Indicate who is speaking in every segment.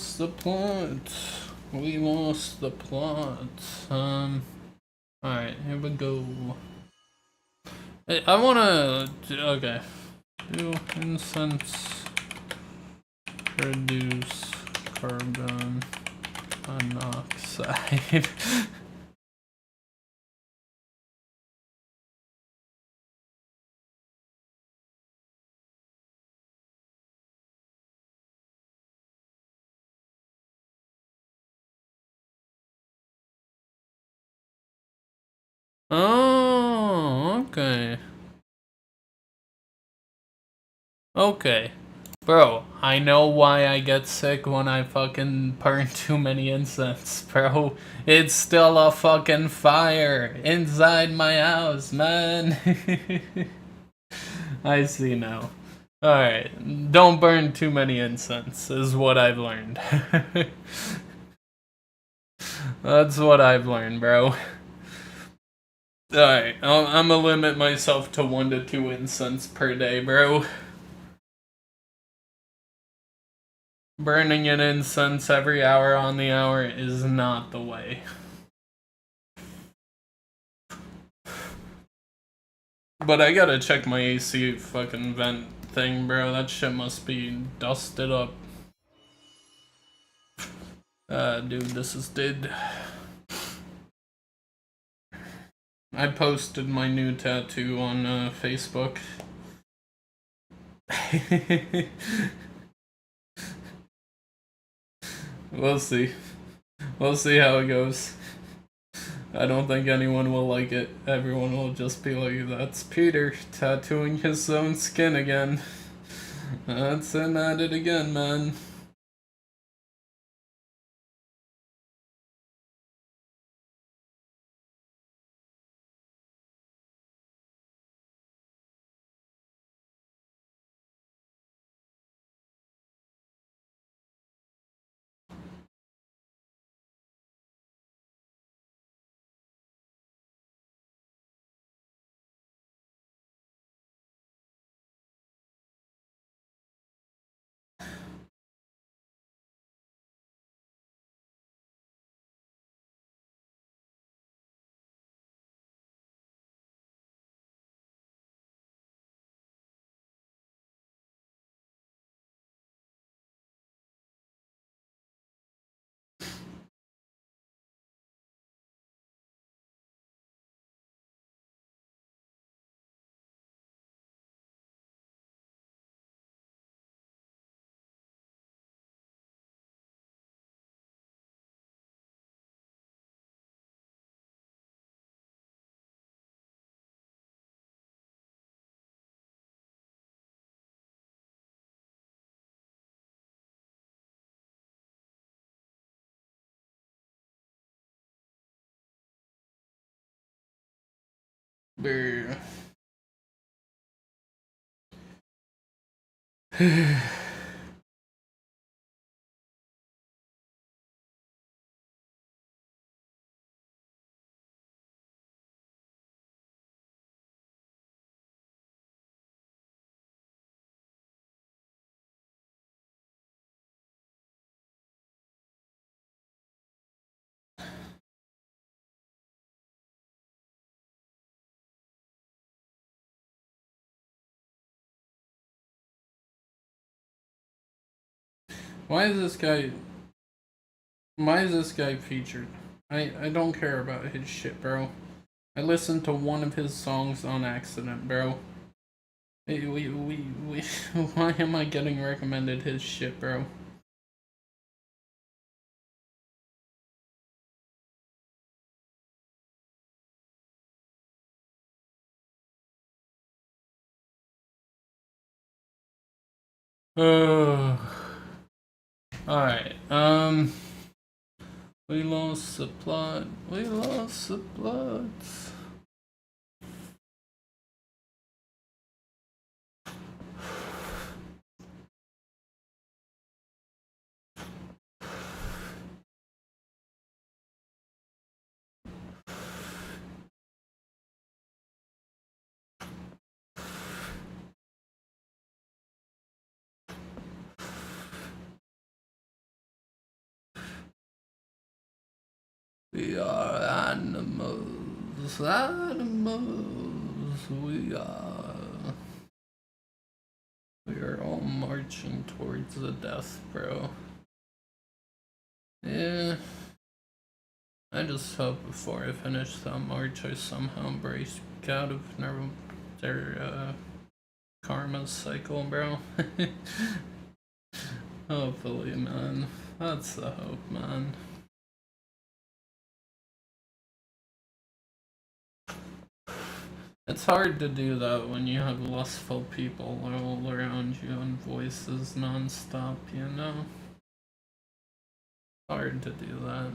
Speaker 1: lost the plot. We lost the plot. Alright, here we go. Hey, I wanna... Okay. Do incense produce carbon monoxide. Oh, okay. Okay. Bro, I know why I get sick when I fucking burn too many incense, bro. It's still a fucking fire inside my house, man. I see now. Alright, don't burn too many incense, is what I've learned. That's what I've learned, bro. Alright, I'm gonna limit myself to 1 to 2 incense per day, bro. Burning an incense every hour on the hour is not the way. But I gotta check my AC fucking vent thing, bro. That shit must be dusted up. Dude, this is dead. I posted my new tattoo on Facebook. We'll see. We'll see how it goes. I don't think anyone will like it. Everyone will just be like, that's Peter tattooing his own skin again. That's him at it again, man. Brr. Why is this guy... Why is this guy featured? I don't care about his shit, bro. I listened to one of his songs on accident, bro. Why am I getting recommended his shit, bro? Alright, we lost the plot. We lost the plot. We are animals, animals, we are. We are all marching towards the death, bro. Yeah. I just hope before I finish that march, I somehow break out of their karma cycle, bro. Hopefully, man. That's the hope, man. It's hard to do that when you have lustful people all around you and voices non-stop, you know? Hard to do that.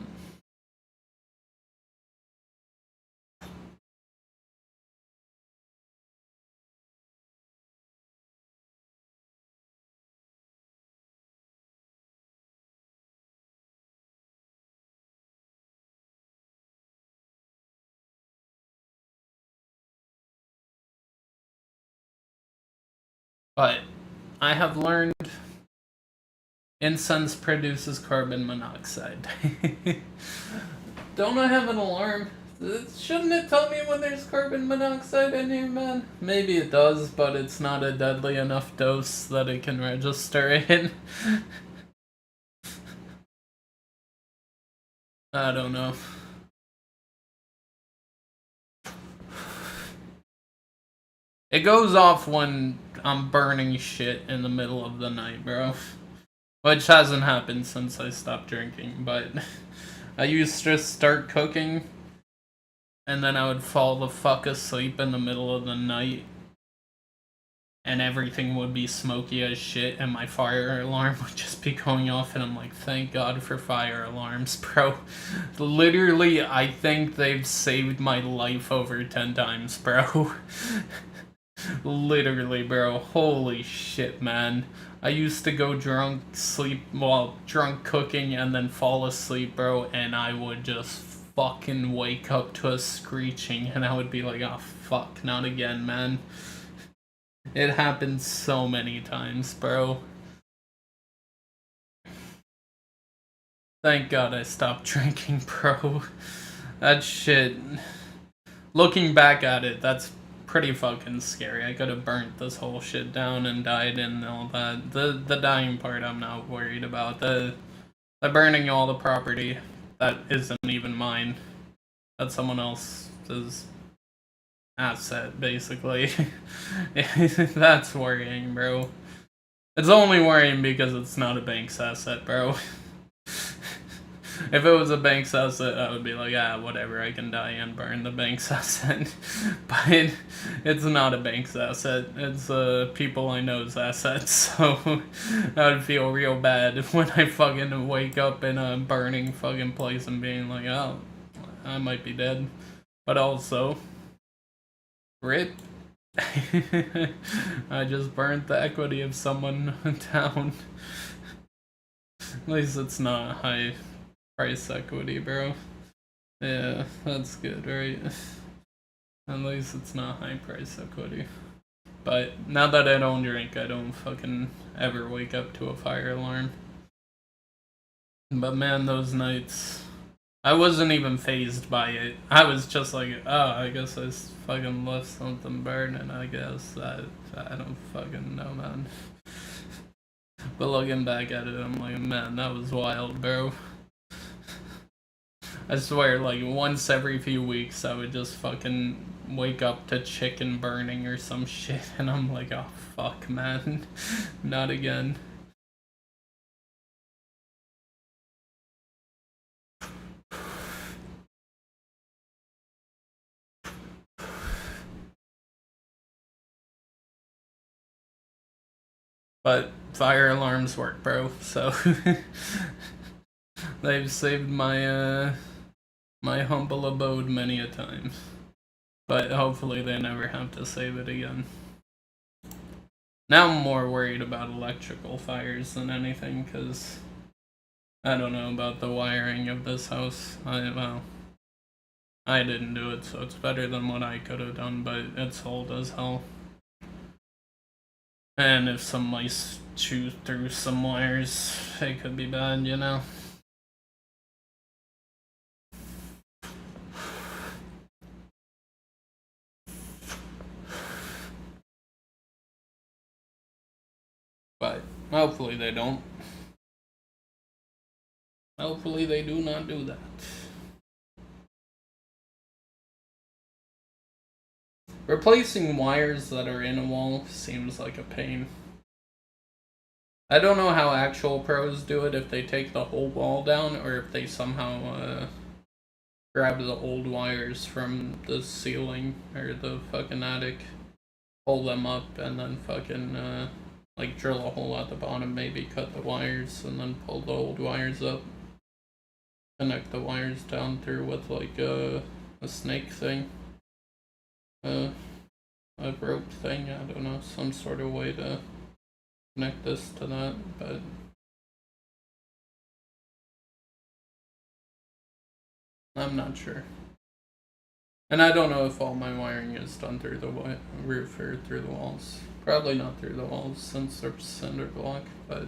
Speaker 1: But I have learned incense produces carbon monoxide. Don't I have an alarm? Shouldn't it tell me when there's carbon monoxide in here, man? Maybe it does, but it's not a deadly enough dose that it can register in. I don't know. It goes off when I'm burning shit in the middle of the night, bro. Which hasn't happened since I stopped drinking, but I used to start cooking and then I would fall the fuck asleep in the middle of the night and everything would be smoky as shit and my fire alarm would just be going off and I'm like, thank God for fire alarms, bro. Literally, I think they've saved my life over 10 times, bro. Literally, bro. Holy shit, man. I used to go drunk cooking and then fall asleep, bro, and I would just fucking wake up to a screeching and I would be like, oh fuck, not again, man. It happened so many times, bro. Thank God I stopped drinking, bro. That shit. Looking back at it, that's pretty fucking scary. I could have burnt this whole shit down and died and all that. The dying part I'm not worried about. The burning all the property that isn't even mine. That's someone else's asset, basically. That's worrying, bro. It's only worrying because it's not a bank's asset, bro. If it was a bank's asset, I would be like, ah, whatever, I can die and burn the bank's asset. But it's not a bank's asset. It's people I know's assets, so I would feel real bad when I fucking wake up in a burning fucking place and being like, oh, I might be dead. But also, RIP. I just burnt the equity of someone down. At least it's not high price equity, bro. Yeah, that's good, right? At least it's not high price equity. But now that I don't drink, I don't fucking ever wake up to a fire alarm. But man, those nights, I wasn't even phased by it. I was just like, oh, I guess I fucking left something burning, I guess. I don't fucking know, man. But looking back at it, I'm like, man, that was wild, bro. I swear, like, once every few weeks, I would just fucking wake up to chicken burning or some shit, and I'm like, oh, fuck, man. Not again. But fire alarms work, bro, so they've saved my, my humble abode many a time. But hopefully they never have to save it again. Now I'm more worried about electrical fires than anything, because I don't know about the wiring of this house. I didn't do it, so it's better than what I could have done, but it's old as hell. And if some mice chew through some wires, it could be bad, you know? Hopefully they don't. Hopefully they do not do that. Replacing wires that are in a wall seems like a pain. I don't know how actual pros do it, if they take the whole wall down or if they somehow grab the old wires from the ceiling or the fucking attic, pull them up, and then fucking like drill a hole at the bottom, maybe cut the wires, and then pull the old wires up. Connect the wires down through with like a snake thing. A rope thing, I don't know, some sort of way to connect this to that, but I'm not sure. And I don't know if all my wiring is done through the roof or through the walls. Probably not through the walls since they're cinder block, but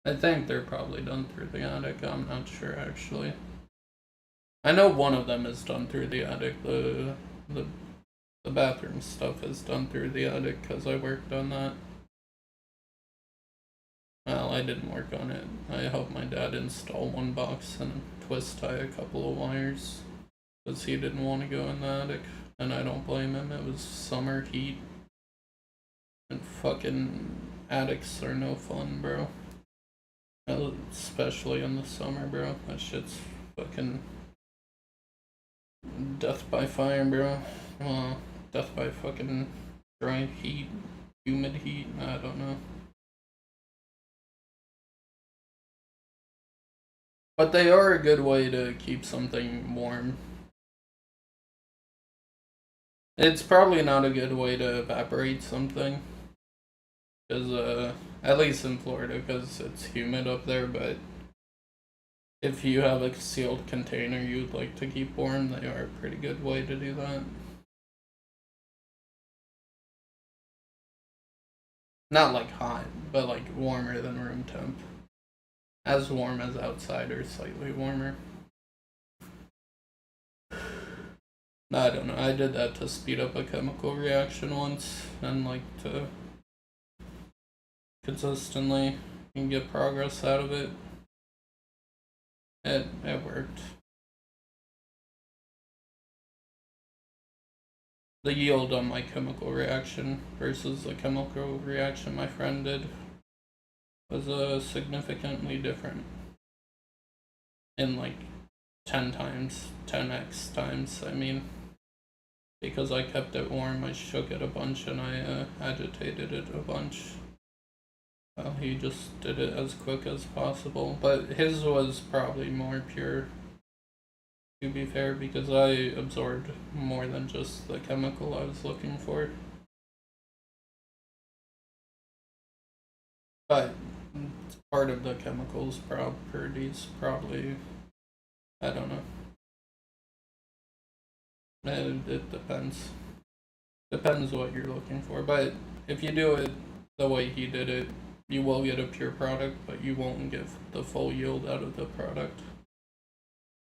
Speaker 1: I think they're probably done through the attic. I'm not sure actually. I know one of them is done through the attic. The bathroom stuff is done through the attic because I worked on that. Well, I didn't work on it. I helped my dad install one box and twist tie a couple of wires because he didn't want to go in the attic, and I don't blame him. It was summer heat, and fucking attics are no fun, bro. Especially in the summer, bro. That shit's fucking death by fire, bro. Well, death by fucking dry heat, humid heat, I don't know. But they are a good way to keep something warm. It's probably not a good way to evaporate something. Because, at least in Florida, because it's humid up there, but if you have a sealed container you'd like to keep warm, they are a pretty good way to do that. Not like hot, but like warmer than room temp. As warm as outside or slightly warmer. I don't know, I did that to speed up a chemical reaction once and like to consistently and get progress out of it. It worked. The yield on my chemical reaction versus the chemical reaction my friend did was significantly different. In like 10 times, 10x times, I mean. Because I kept it warm, I shook it a bunch and I agitated it a bunch. Well, he just did it as quick as possible, but his was probably more pure, to be fair, because I absorbed more than just the chemical I was looking for. But part of the chemical's properties probably, I don't know. It depends. Depends what you're looking for, but if you do it the way he did it, you will get a pure product, but you won't get the full yield out of the product.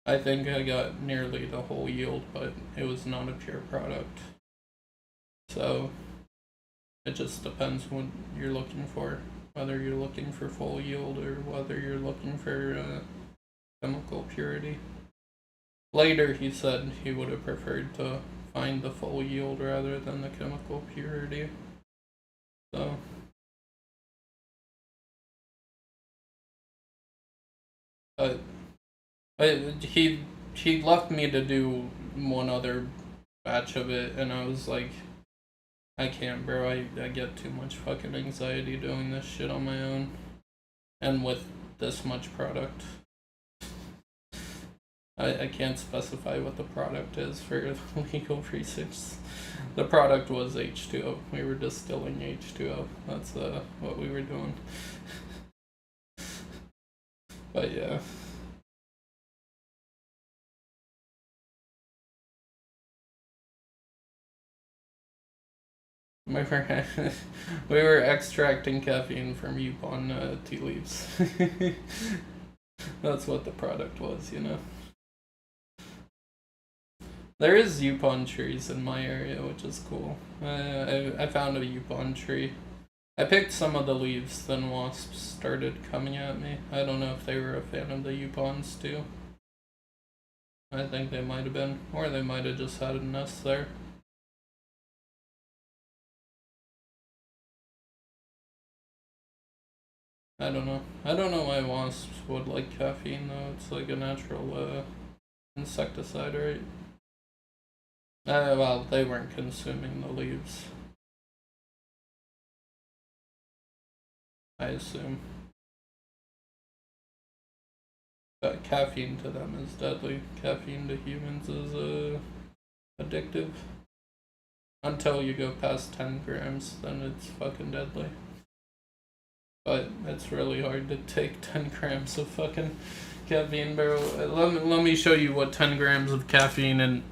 Speaker 1: I think I got nearly the whole yield, but it was not a pure product. So, it just depends what you're looking for. Whether you're looking for full yield or whether you're looking for chemical purity. Later, he said he would have preferred to find the full yield rather than the chemical purity. So, but he left me to do one other batch of it, and I was like, I can't, bro. I get too much fucking anxiety doing this shit on my own, and with this much product. I can't specify what the product is for legal reasons. The product was H2O. We were distilling H2O. That's what we were doing. But yeah. We were extracting caffeine from Yupon tea leaves. That's what the product was, you know. There is Yupon trees in my area, which is cool. I found a Yupon tree. I picked some of the leaves, then wasps started coming at me. I don't know if they were a fan of the Yupons too. I think they might have been, or they might have just had a nest there. I don't know. I don't know why wasps would like caffeine though. It's like a natural insecticide, right? Well, they weren't consuming the leaves, I assume. But caffeine to them is deadly. Caffeine to humans is addictive. Until you go past 10 grams, then it's fucking deadly. But it's really hard to take 10 grams of fucking caffeine, bro. Let me show you what 10 grams of caffeine and...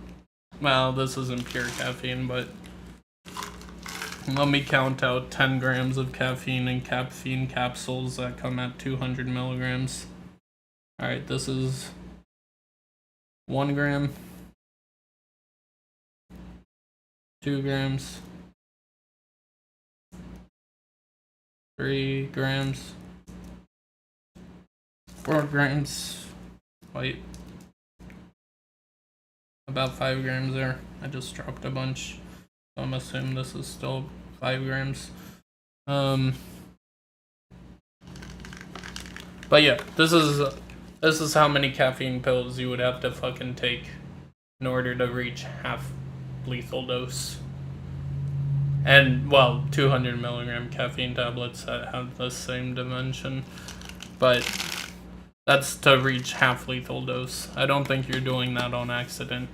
Speaker 1: Well, this isn't pure caffeine, but... Let me count out 10 grams of caffeine and caffeine capsules that come at 200 milligrams. Alright, this is 1 gram, 2 grams, 3 grams, 4 grams, wait, about 5 grams there. I just dropped a bunch, so I'm assuming this is still 5 grams. But yeah, this is how many caffeine pills you would have to fucking take in order to reach half lethal dose. And, well, 200 milligram caffeine tablets that have the same dimension. But that's to reach half lethal dose. I don't think you're doing that on accident.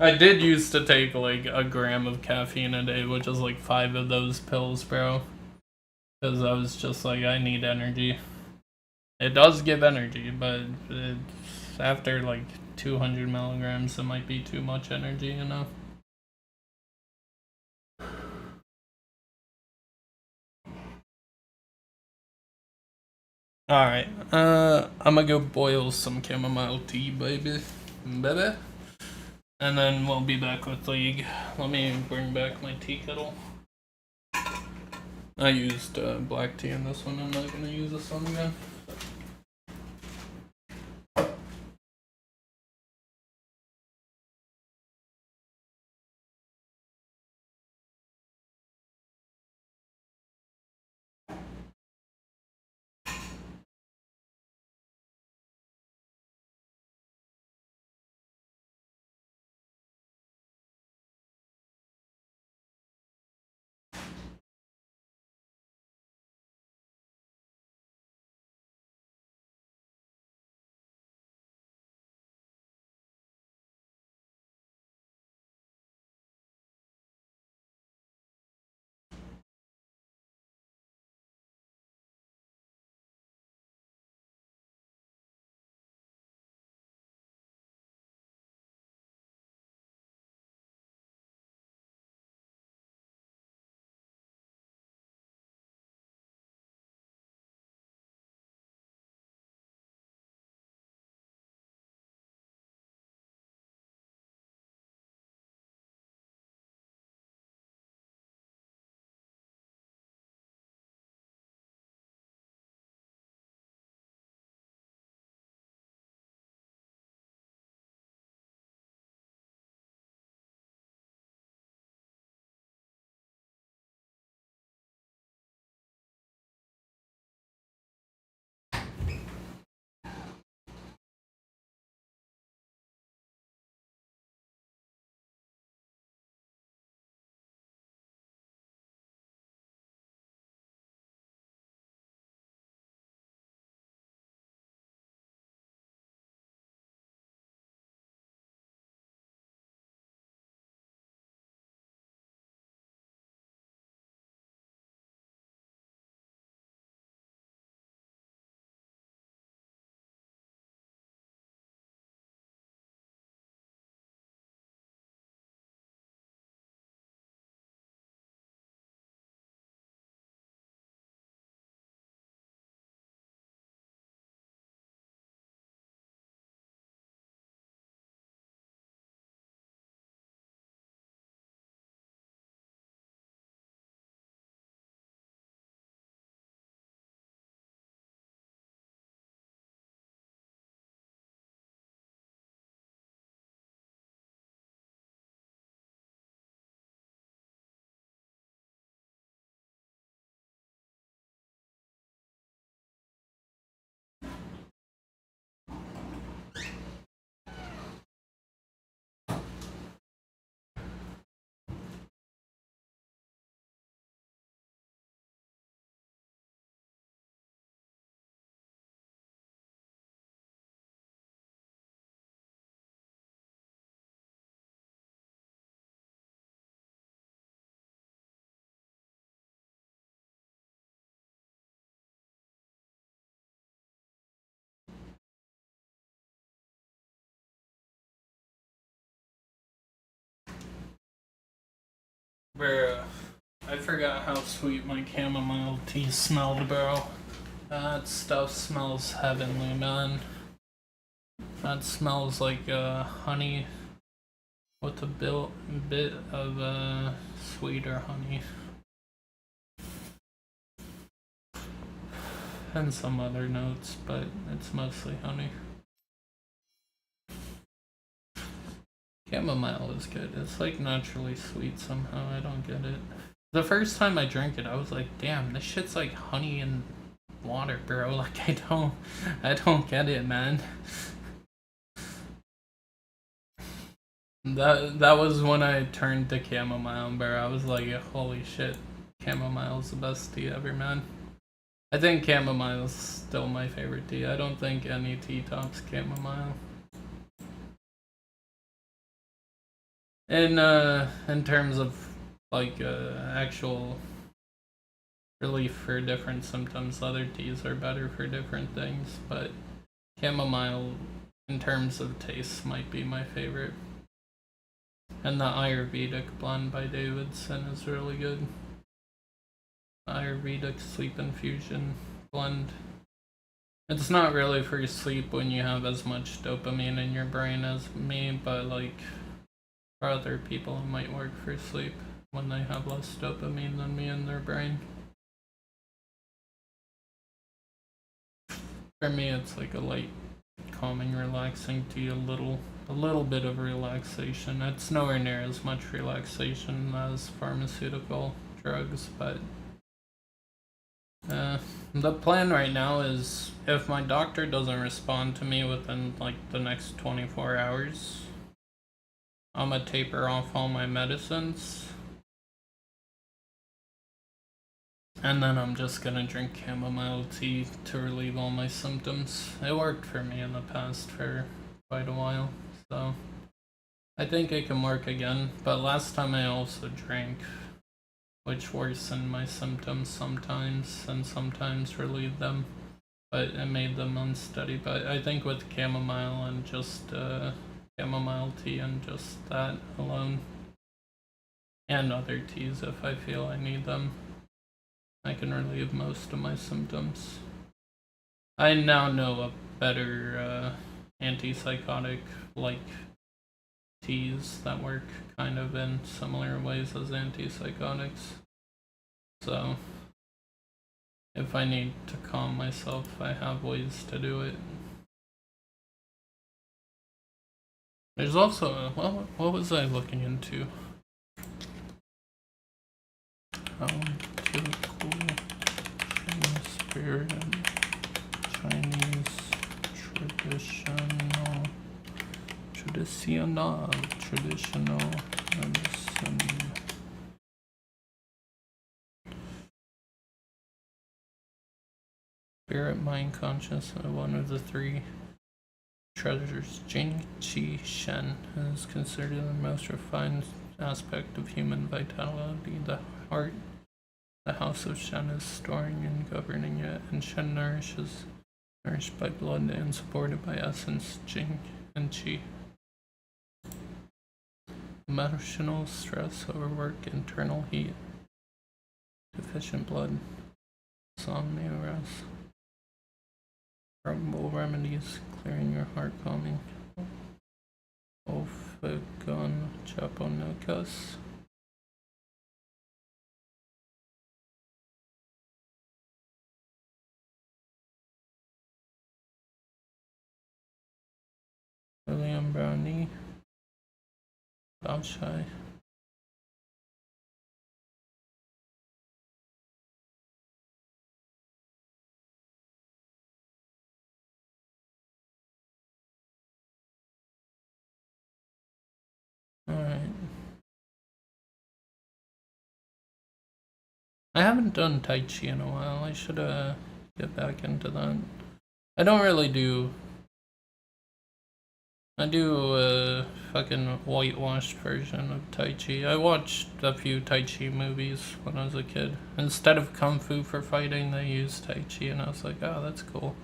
Speaker 1: I did used to take like a gram of caffeine a day, which is like 5 of those pills, bro. Because I was just like, I need energy. It does give energy, but after like 200 milligrams, it might be too much energy, you know? Alright, I'm gonna go boil some chamomile tea, baby. Baby. And then we'll be back with League. Let me bring back my tea kettle. I used black tea in this one. I'm not gonna use this one again. Bruh, I forgot how sweet my chamomile tea smelled, bro. That stuff smells heavenly, man. That smells like honey with a bit of sweeter honey. And some other notes, but it's mostly honey. Chamomile is good. It's like naturally sweet somehow. I don't get it. The first time I drank it, I was like, damn, this shit's like honey and water, bro. Like I don't get it, man. That was when I turned to chamomile, bro. I was like, holy shit, chamomile's the best tea ever, man. I think chamomile's still my favorite tea. I don't think any tea tops chamomile. In terms of like actual relief for different symptoms, other teas are better for different things, but chamomile in terms of taste might be my favorite. And the Ayurvedic blend by Davidson is really good. Ayurvedic sleep infusion blend. It's not really for sleep when you have as much dopamine in your brain as me, but like for other people it might work for sleep when they have less dopamine than me in their brain. For me it's like a light, calming, relaxing tea, a little bit of relaxation. It's nowhere near as much relaxation as pharmaceutical drugs, but the plan right now is if my doctor doesn't respond to me within like the next 24 hours, I'm gonna taper off all my medicines. And then I'm just gonna drink chamomile tea to relieve all my symptoms. It worked for me in the past for quite a while, so I think it can work again. But last time I also drank, which worsened my symptoms sometimes and sometimes relieved them, but it made them unsteady. But I think with chamomile and just chamomile tea and just that alone, and other teas if I feel I need them, I can relieve most of my symptoms. I now know a better antipsychotic like teas that work kind of in similar ways as antipsychotics. So if I need to calm myself, I have ways to do it. There's also what was I looking into? How to cool Chinese spirit and Chinese traditional medicine. Spirit, mind, conscious, one of the three treasures. Jing Qi Shen is considered the most refined aspect of human vitality. The heart, the house of Shen, is storing and governing it, and Shen nourished by blood and supported by essence, Jing and Qi. Emotional stress, overwork, internal heat, deficient blood, insomnia, rest. Herbal remedies, clearing your heart, calming. Ophagon japonicus. William Brownie. Baoshai. Alright. I haven't done Tai Chi in a while. I should get back into that. I don't really do. I do a fucking whitewashed version of Tai Chi. I watched a few Tai Chi movies when I was a kid. Instead of Kung Fu for fighting, they used Tai Chi, and I was like, oh, that's cool.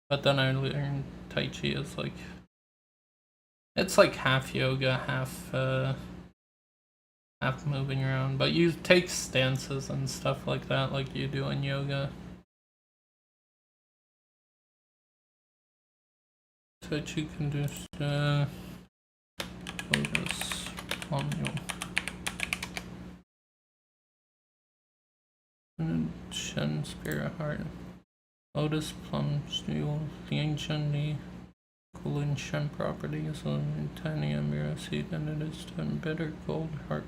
Speaker 1: But then I learned Tai Chi is like, it's like half yoga, half half moving around, but you take stances and stuff like that like you do in yoga. So what you can do is lotus plum and Shen spirit heart. Lotus plum mule, the ancient Kulin Shen property is a tiny amino acid and it is to bitter gold heart.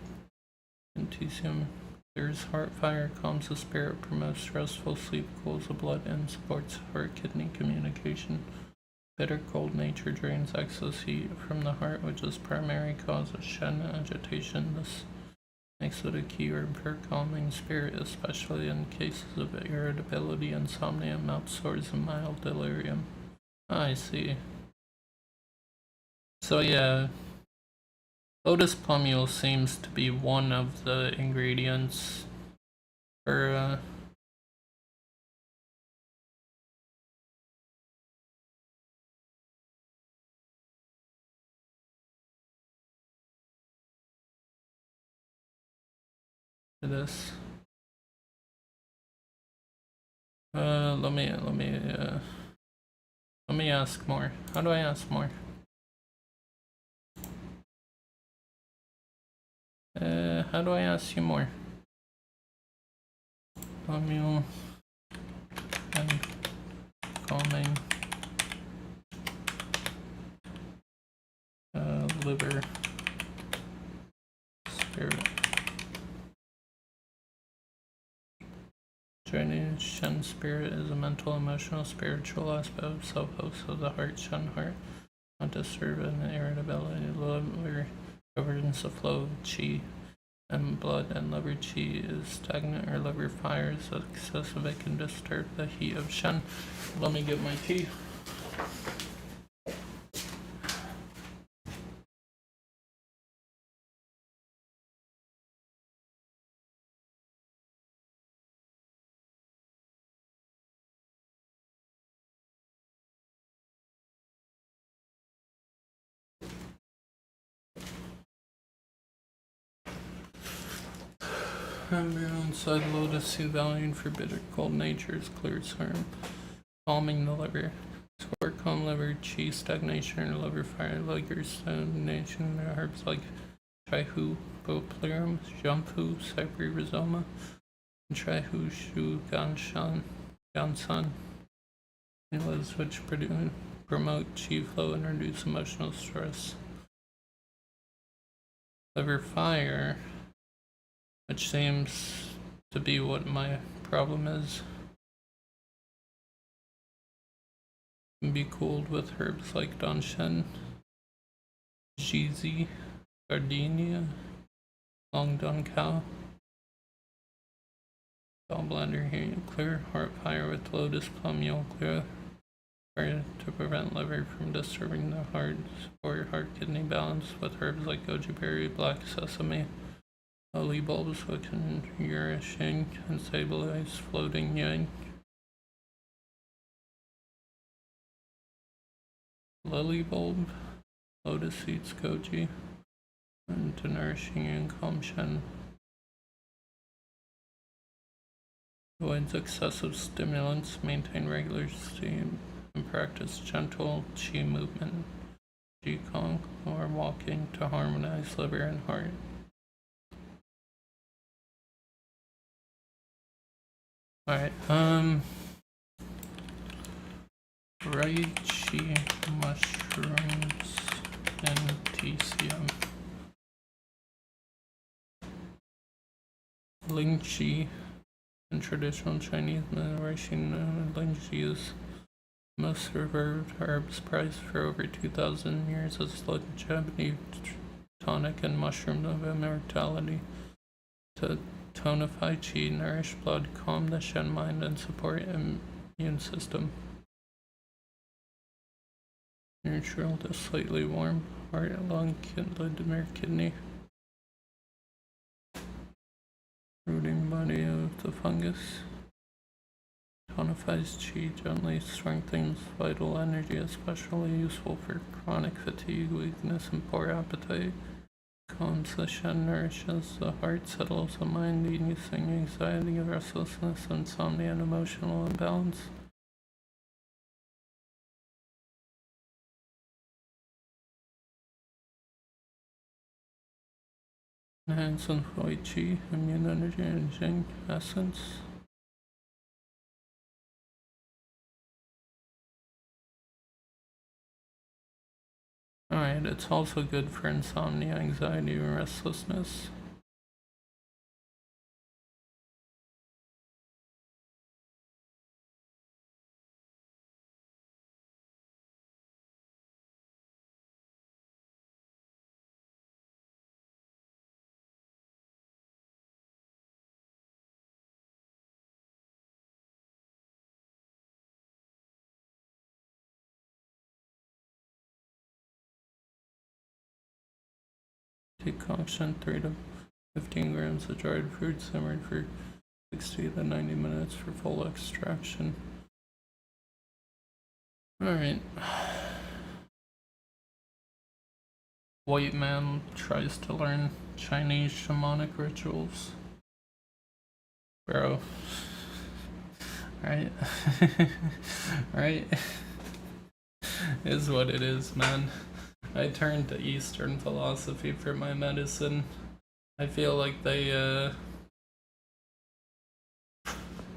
Speaker 1: Potassium clears heart fire, calms the spirit, promotes restful sleep, cools the blood, and supports heart kidney communication. Bitter cold nature drains excess heat from the heart, which is primary cause of Shen agitation. This makes it a key herb for calming spirit, especially in cases of irritability, insomnia, mouth sores, and mild delirium. I see. So yeah, lotus plumule seems to be one of the ingredients for this. Let me ask more. How do I ask more? How do I ask you more? Plumule and calming liver spirit. Chinese Shen spirit is a mental, emotional, spiritual aspect of self-host of the heart. Shen heart, not disturb and irritability, liver governs the flow of qi and blood, and liver qi is stagnant or liver fire is excessive. It can disturb the heat of Shen. Let me get my tea. Embryo inside lotus sea valued for bitter cold natures, clear serum, calming the liver. Score calm liver, qi stagnation, or liver fire, liver stagnation, herbs like Chaihu, Bopleurum, Jiangfu, Cypri rhizoma, and Chaihu Shu Ganshan, Gansan, which promote qi flow and reduce emotional stress. Liver fire, which seems to be what my problem is, can be cooled with herbs like Danshen, Jizi, Gardenia, Long Dun Cow, gallbladder here, clear heart fire with lotus plumule, clear to prevent liver from disturbing the heart, support heart kidney balance with herbs like goji berry, black sesame, lily bulbs, which can nourishing and stabilize floating yang. Lily bulb, lotus seeds, goji, and to nourishing and calm Shen. Avoids excessive stimulants, maintain regular steam, and practice gentle qi movement, qigong, or walking to harmonize liver and heart. Alright, reishi mushrooms and TCM. Lingqi. In traditional Chinese medicine, lingqi is most revered herbs prized for over 2,000 years as longevity, tonic, and mushroom of immortality. To tonify qi, nourish blood, calm the Shen mind, and support immune system. Neutral to slightly warm, heart, lung, liver, kidney. Rooting body of the fungus. Tonifies qi, gently strengthens vital energy, especially useful for chronic fatigue, weakness, and poor appetite. Calms the shed, nourishes the heart, settles the mind, easing anxiety, restlessness, insomnia, and emotional imbalance. Enhances Hui Qi, immune energy, and Jing essence. Alright, it's also good for insomnia, anxiety, and restlessness. Decoction 3 to 15 grams of dried fruit simmered for 60 to 90 minutes for full extraction. Alright. White man tries to learn Chinese shamanic rituals. Bro. Right? Right? Is what it is, man. I turned to Eastern philosophy for my medicine. I feel like they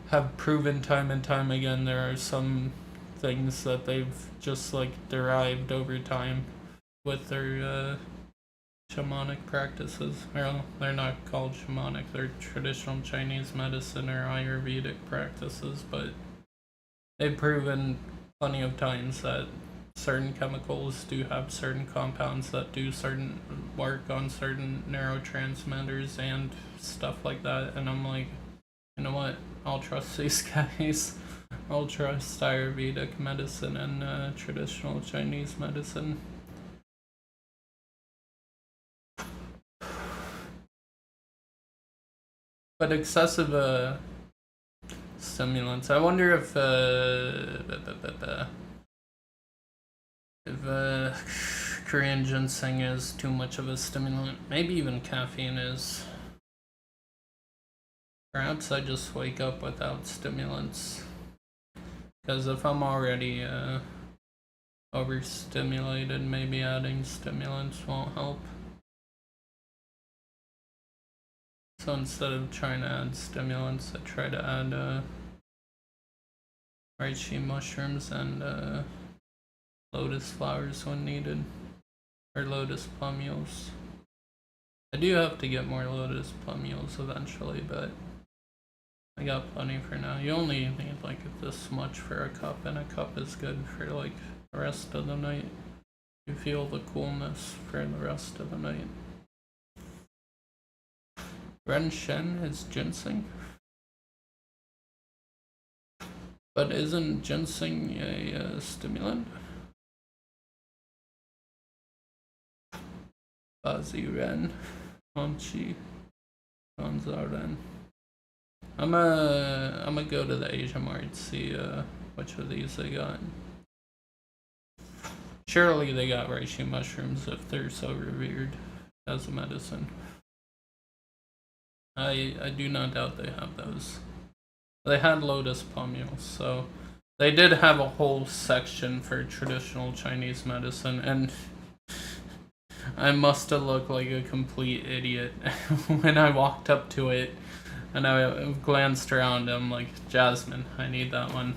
Speaker 1: have proven time and time again there are some things that they've just like derived over time with their shamanic practices. Well, they're not called shamanic, they're traditional Chinese medicine or Ayurvedic practices, but they've proven plenty of times that certain chemicals do have certain compounds that do certain work on certain neurotransmitters and stuff like that, and I'm like, you know what, I'll trust these guys. I'll trust Ayurvedic medicine and traditional Chinese medicine. But excessive stimulants, I wonder if Korean ginseng is too much of a stimulant. Maybe even caffeine is. Perhaps I just wake up without stimulants. Because if I'm already overstimulated, maybe adding stimulants won't help. So instead of trying to add stimulants, I try to add reishi mushrooms and lotus flowers when needed. Or lotus plumules. I do have to get more lotus plumules eventually, but I got plenty for now. You only need like this much for a cup, and a cup is good for like the rest of the night. You feel the coolness for the rest of the night. Ren Shen is ginseng. But isn't ginseng a stimulant? Bazi Ren. Hanchi. Gonza Ren. I'm gonna go to the Asia Mart, see which of these they got. Surely they got reishi mushrooms if they're so revered as a medicine. I do not doubt they have those. They had lotus plumules, so they did have a whole section for traditional Chinese medicine, and I must have looked like a complete idiot when I walked up to it and I glanced around. I'm like, Jasmine, I need that one.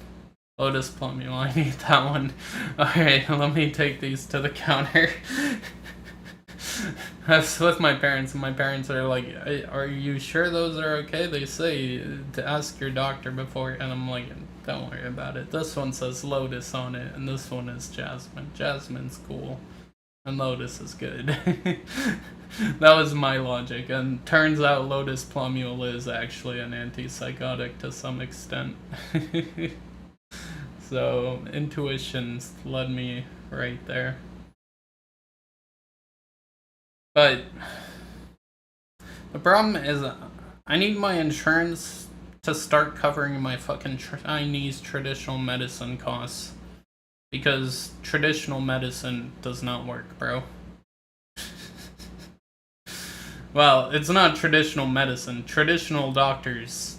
Speaker 1: Lotus plumule, I need that one. Alright, let me take these to the counter. I was with my parents, and my parents are like, are you sure those are okay? They say to ask your doctor before, and I'm like, don't worry about it. This one says Lotus on it, and this one is Jasmine. Jasmine's cool, and Lotus is good. That was my logic, and turns out Lotus plumule is actually an antipsychotic to some extent. So, intuitions led me right there. But the problem is, I need my insurance to start covering my fucking Chinese traditional medicine costs. Because traditional medicine does not work, bro. Well, it's not traditional medicine. Traditional doctors,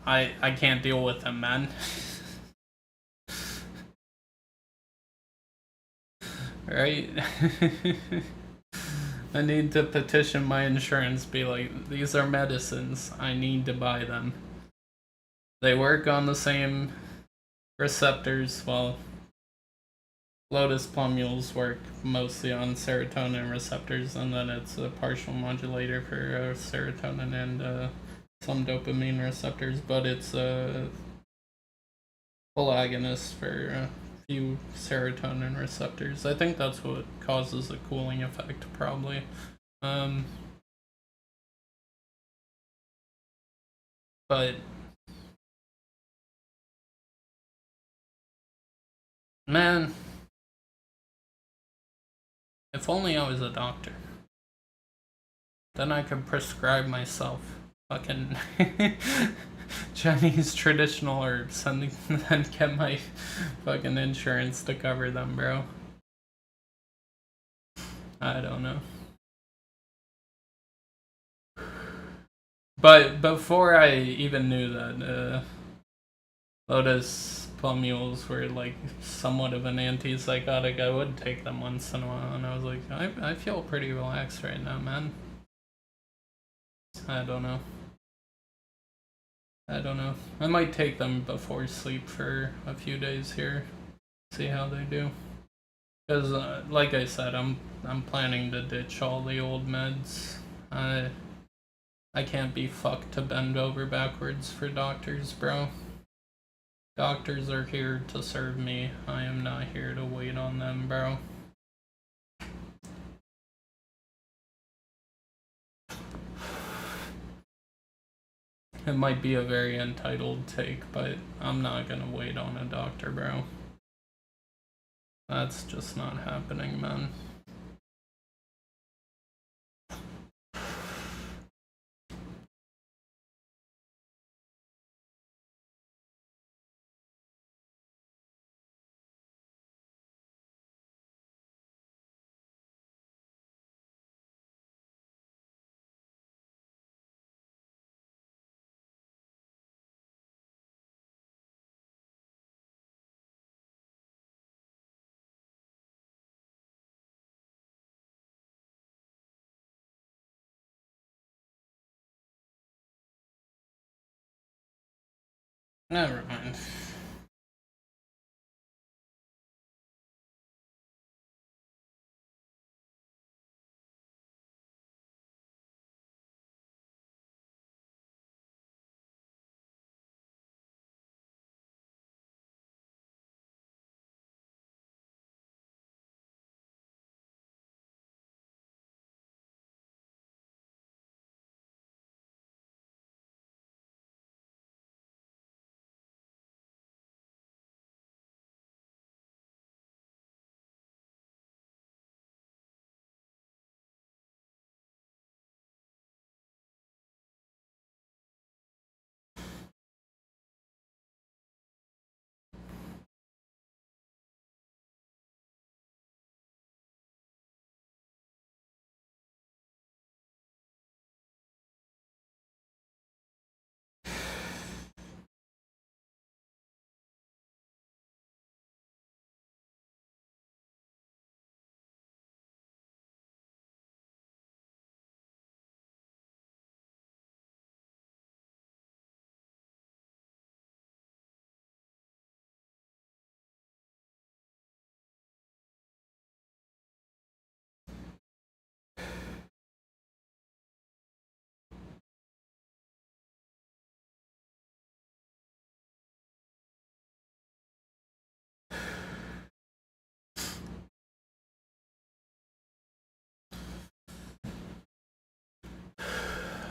Speaker 1: I can't deal with them, man. Right? I need to petition my insurance, be like, these are medicines. I need to buy them. They work on the same receptors. Well, Lotus Plumules work mostly on serotonin receptors, and then it's a partial modulator for serotonin and some dopamine receptors, but it's a full agonist for a few serotonin receptors. I think that's what causes a cooling effect, probably. But man, if only I was a doctor. Then I could prescribe myself fucking Chinese traditional herbs and then get my fucking insurance to cover them, bro. I don't know. But before I even knew that Lotus Plumules were like somewhat of an antipsychotic, I would take them once in a while, and I was like, I feel pretty relaxed right now, man. I don't know. I might take them before sleep for a few days here, see how they do. Because, like I said, I'm planning to ditch all the old meds. I can't be fucked to bend over backwards for doctors, bro. Doctors are here to serve me. I am not here to wait on them, bro. It might be a very entitled take, but I'm not gonna wait on a doctor, bro. That's just not happening, man. Never mind.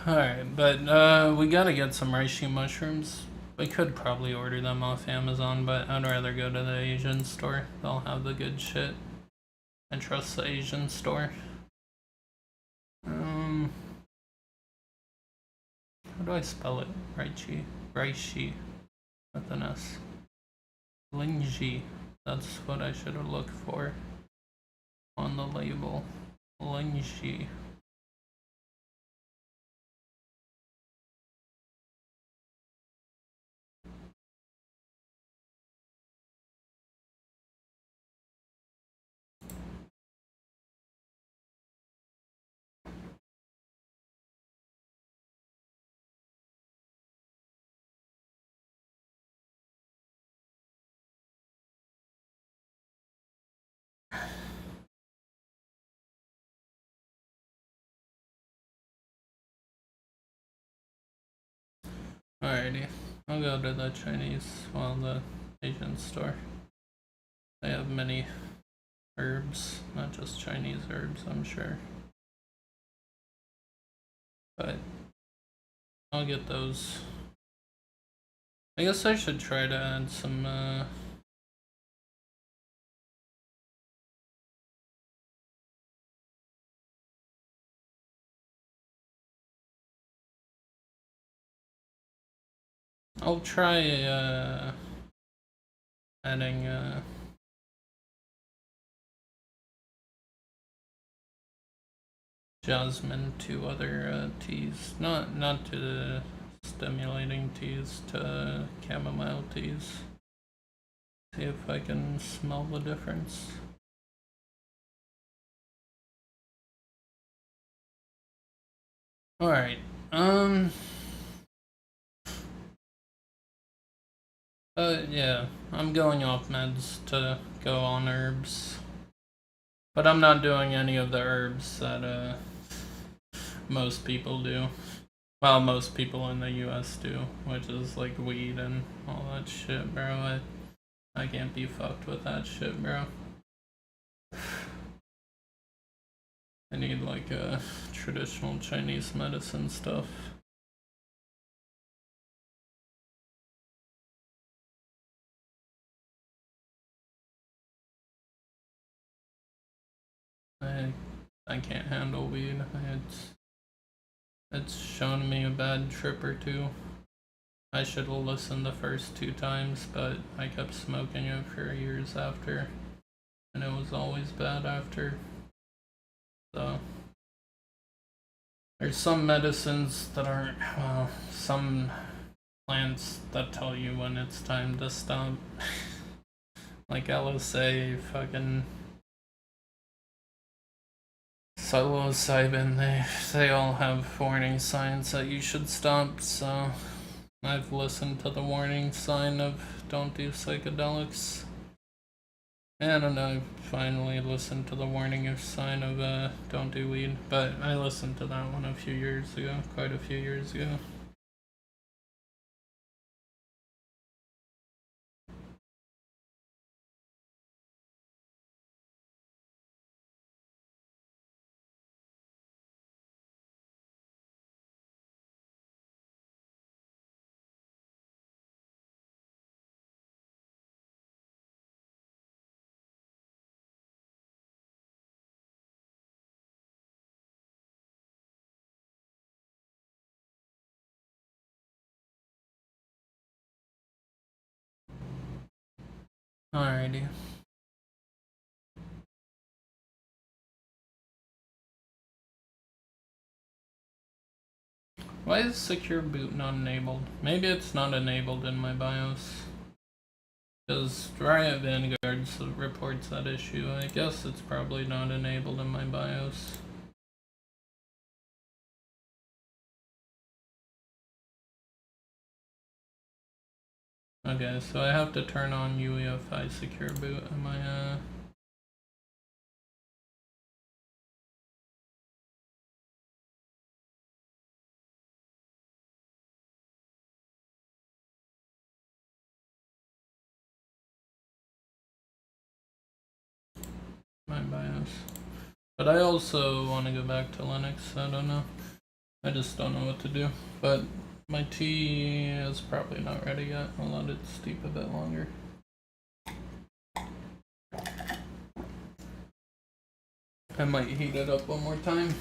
Speaker 1: Alright, but we gotta get some reishi mushrooms. We could probably order them off Amazon, but I'd rather go to the Asian store. They'll have the good shit. I trust the Asian store. How do I spell it? Reishi. Reishi. With an S. Lingji. That's what I should have looked for on the label. Lingji. Alrighty, I'll go to the Chinese, well, the Asian store. They have many herbs, not just Chinese herbs, I'm sure. But I'll get those. I guess I should try to add some, I'll try, adding, jasmine to other, teas. Not to the stimulating teas, to chamomile teas. See if I can smell the difference. Alright, yeah, I'm going off meds to go on herbs. But I'm not doing any of the herbs that, most people do. Well, most people in the US do, which is like weed and all that shit, bro. I can't be fucked with that shit, bro. I need like a traditional Chinese medicine stuff. I can't handle weed. It's shown me a bad trip or two. I should have listened the first 2 times, but I kept smoking it for years after, and it was always bad after. So there's some medicines that aren't, well, some plants that tell you when it's time to stop. Like LSA, fucking psilocybin, they all have warning signs that you should stop, so I've listened to the warning sign of don't do psychedelics. And I finally listened to the warning sign of don't do weed, but I listened to that one a few years ago, quite a few years ago. Alrighty. Why is secure boot not enabled? Maybe it's not enabled in my BIOS. Because Riot Vanguard reports that issue. I guess it's probably not enabled in my BIOS. Okay, so I have to turn on UEFI secure boot. Am I, my BIOS? But I also want to go back to Linux. I don't know. I just don't know what to do. But my tea is probably not ready yet. I'll let it steep a bit longer. I might heat it up one more time.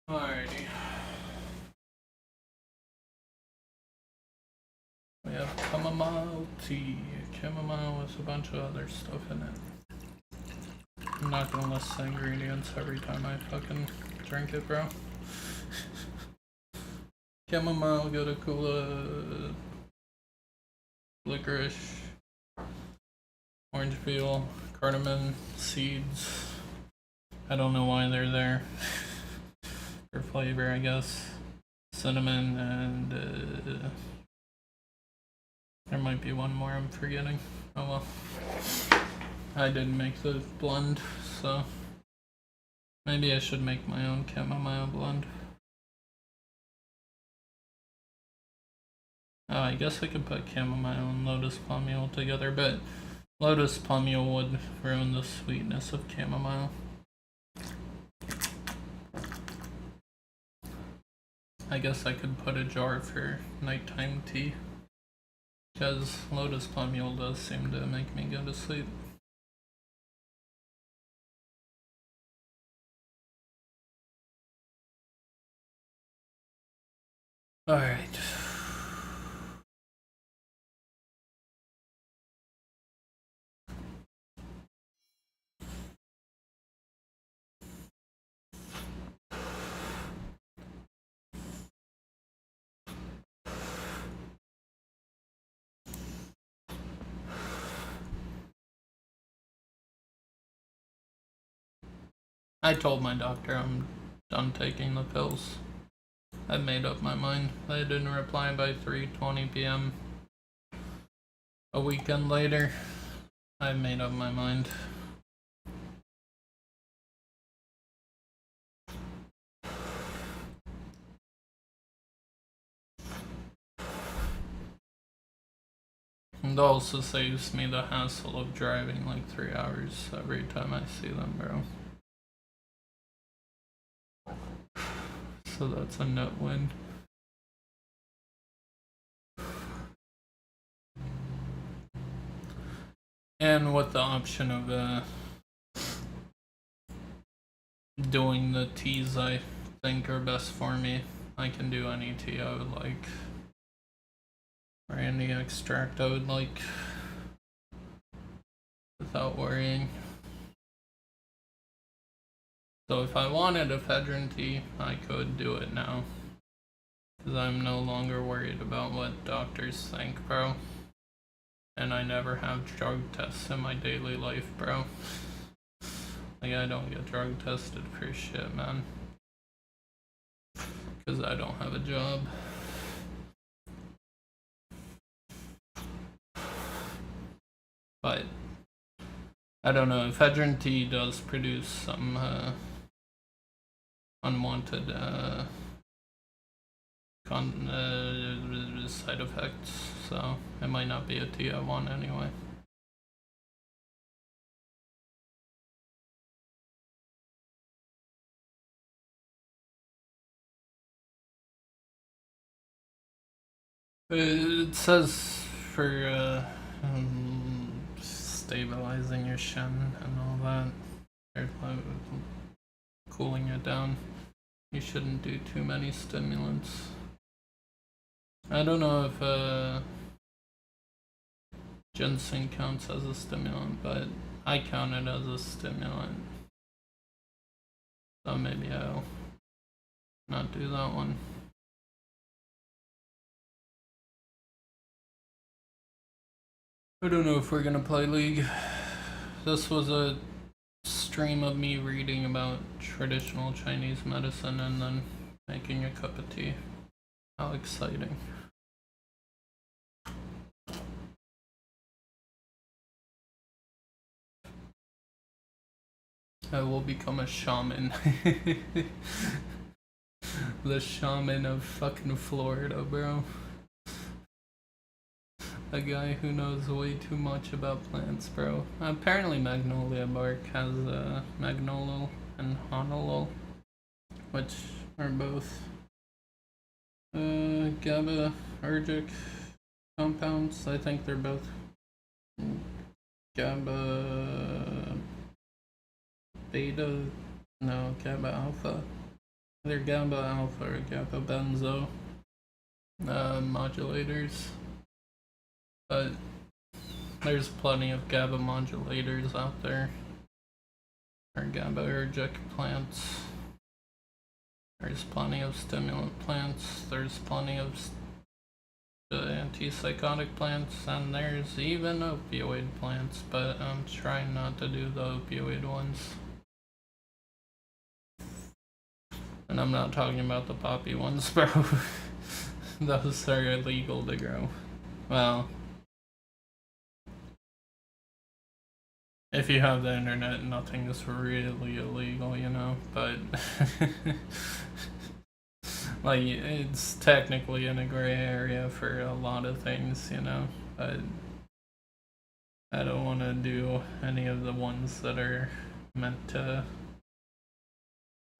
Speaker 1: Alrighty. We have chamomile tea. Chamomile with a bunch of other stuff in it. I'm not gonna list the ingredients every time I fucking drink it, bro. Chamomile, gotu-kola, licorice, orange peel, cardamom, seeds. I don't know why they're there. For flavor, I guess. Cinnamon and there might be one more I'm forgetting. Oh well. I didn't make the blend, so maybe I should make my own chamomile blend. Oh, I guess I could put chamomile and lotus pommeal together, but lotus pommeal would ruin the sweetness of chamomile. I guess I could put a jar for nighttime tea, because lotus pommeal does seem to make me go to sleep. Alright. I told my doctor I'm done taking the pills. I made up my mind. They didn't reply by 3:20 p.m. A weekend later, I made up my mind. It also saves me the hassle of driving like 3 hours every time I see them, bro. So that's a net win. And with the option of doing the teas I think are best for me, I can do any tea I would like. Or any extract I would like. Without worrying. So if I wanted ephedrine tea, I could do it now. Because I'm no longer worried about what doctors think, bro. And I never have drug tests in my daily life, bro. Like, I don't get drug tested for shit, man. Because I don't have a job. But I don't know, ephedrine tea does produce some unwanted side effects, so it might not be a tea I want anyway. It says for stabilizing your shin and all that, or cooling it down. You shouldn't do too many stimulants. I don't know if ginseng counts as a stimulant, but I count it as a stimulant. So maybe I'll not do that one. I don't know if we're gonna play League. This was a stream of me reading about traditional Chinese medicine and then making a cup of tea. How exciting. I will become a shaman. The shaman of fucking Florida, bro. A guy who knows way too much about plants, bro. Apparently magnolia bark has magnolol and honolol, which are both GABAergic compounds. I think they're both GABA beta, no, GABA alpha. Either GABA alpha or GABA benzo modulators, but there's plenty of GABA modulators out there, or GABAergic plants. There's plenty of stimulant plants, there's plenty of antipsychotic plants, and there's even opioid plants, but I'm trying not to do the opioid ones. And I'm not talking about the poppy ones, bro. Those are illegal to grow. Well, if you have the internet, nothing is really illegal, you know, but like, it's technically in a gray area for a lot of things, you know, but I don't want to do any of the ones that are meant to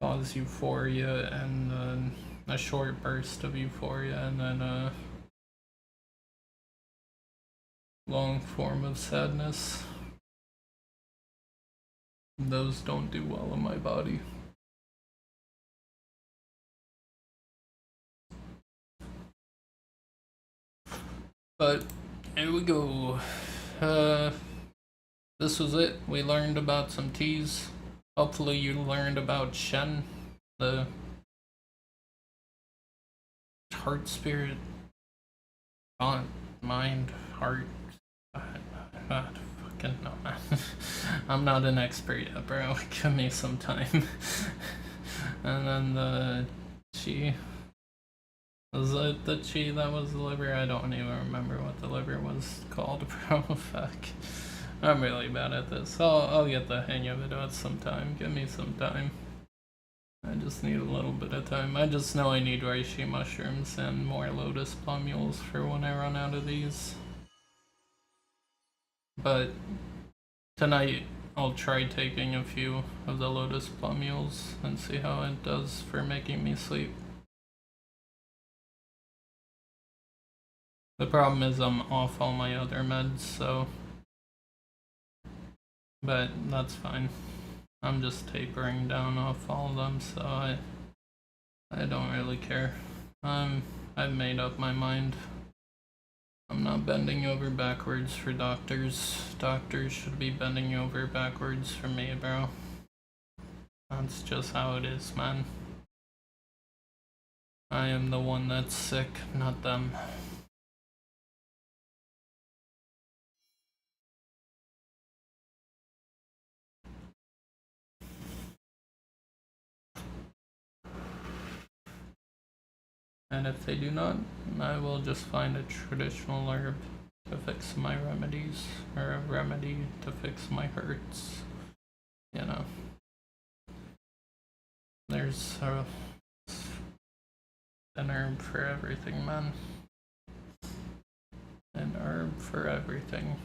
Speaker 1: cause euphoria and then a short burst of euphoria and then a long form of sadness. Those don't do well in my body. But here we go. This was it. We learned about some teas. Hopefully you learned about Shen, the heart spirit, mind, heart. Fucking no, man. I'm not an expert yet, bro. Give me some time. And then the chi. Was it the chi that was the liver? I don't even remember what the liver was called, bro. Fuck. I'm really bad at this. I'll get the hang of it at some time. Give me some time. I just need a little bit of time. I just know I need reishi mushrooms and more lotus plumules for when I run out of these. But tonight I'll try taking a few of the lotus plumules and see how it does for making me sleep. The problem is I'm off all my other meds, so... But that's fine. I'm just tapering down off all of them, so I don't really care. I've made up my mind. I'm not bending over backwards for doctors. Doctors should be bending over backwards for me, bro. That's just how it is, man. I am the one that's sick, not them. And if they do not, I will just find a traditional herb to fix my remedies, or a remedy to fix my hurts. You know. There's an herb for everything, man. An herb for everything.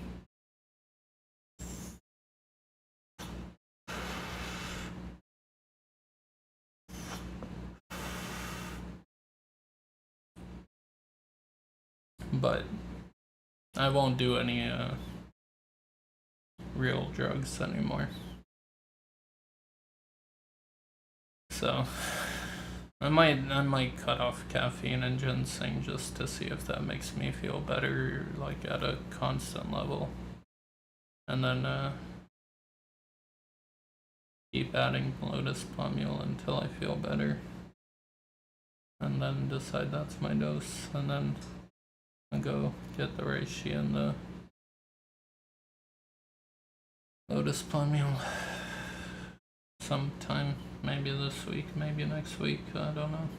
Speaker 1: But I won't do any real drugs anymore. So I might cut off caffeine and ginseng just to see if that makes me feel better, like at a constant level. And then keep adding lotus plumule until I feel better. And then decide that's my dose, and then I'll go get the reishi and the lotus plumule sometime, maybe this week, maybe next week, I don't know.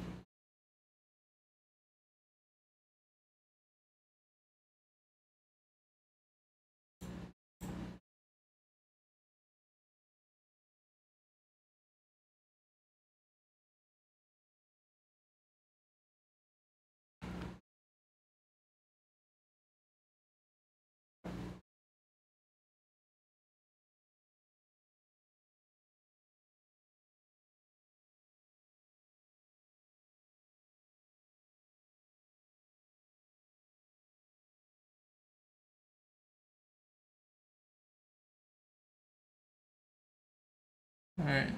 Speaker 1: Alright.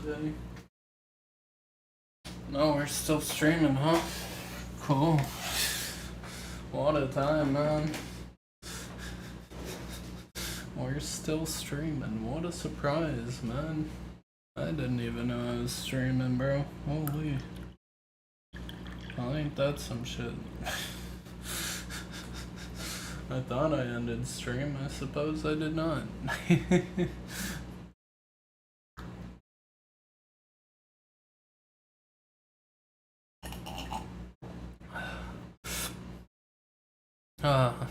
Speaker 1: today. No, we're still streaming, huh? Cool. What a time, man. We're still streaming. What a surprise, man. I didn't even know I was streaming, bro. Holy. Ain't that some shit? I thought I ended stream. I suppose I did not. Ah.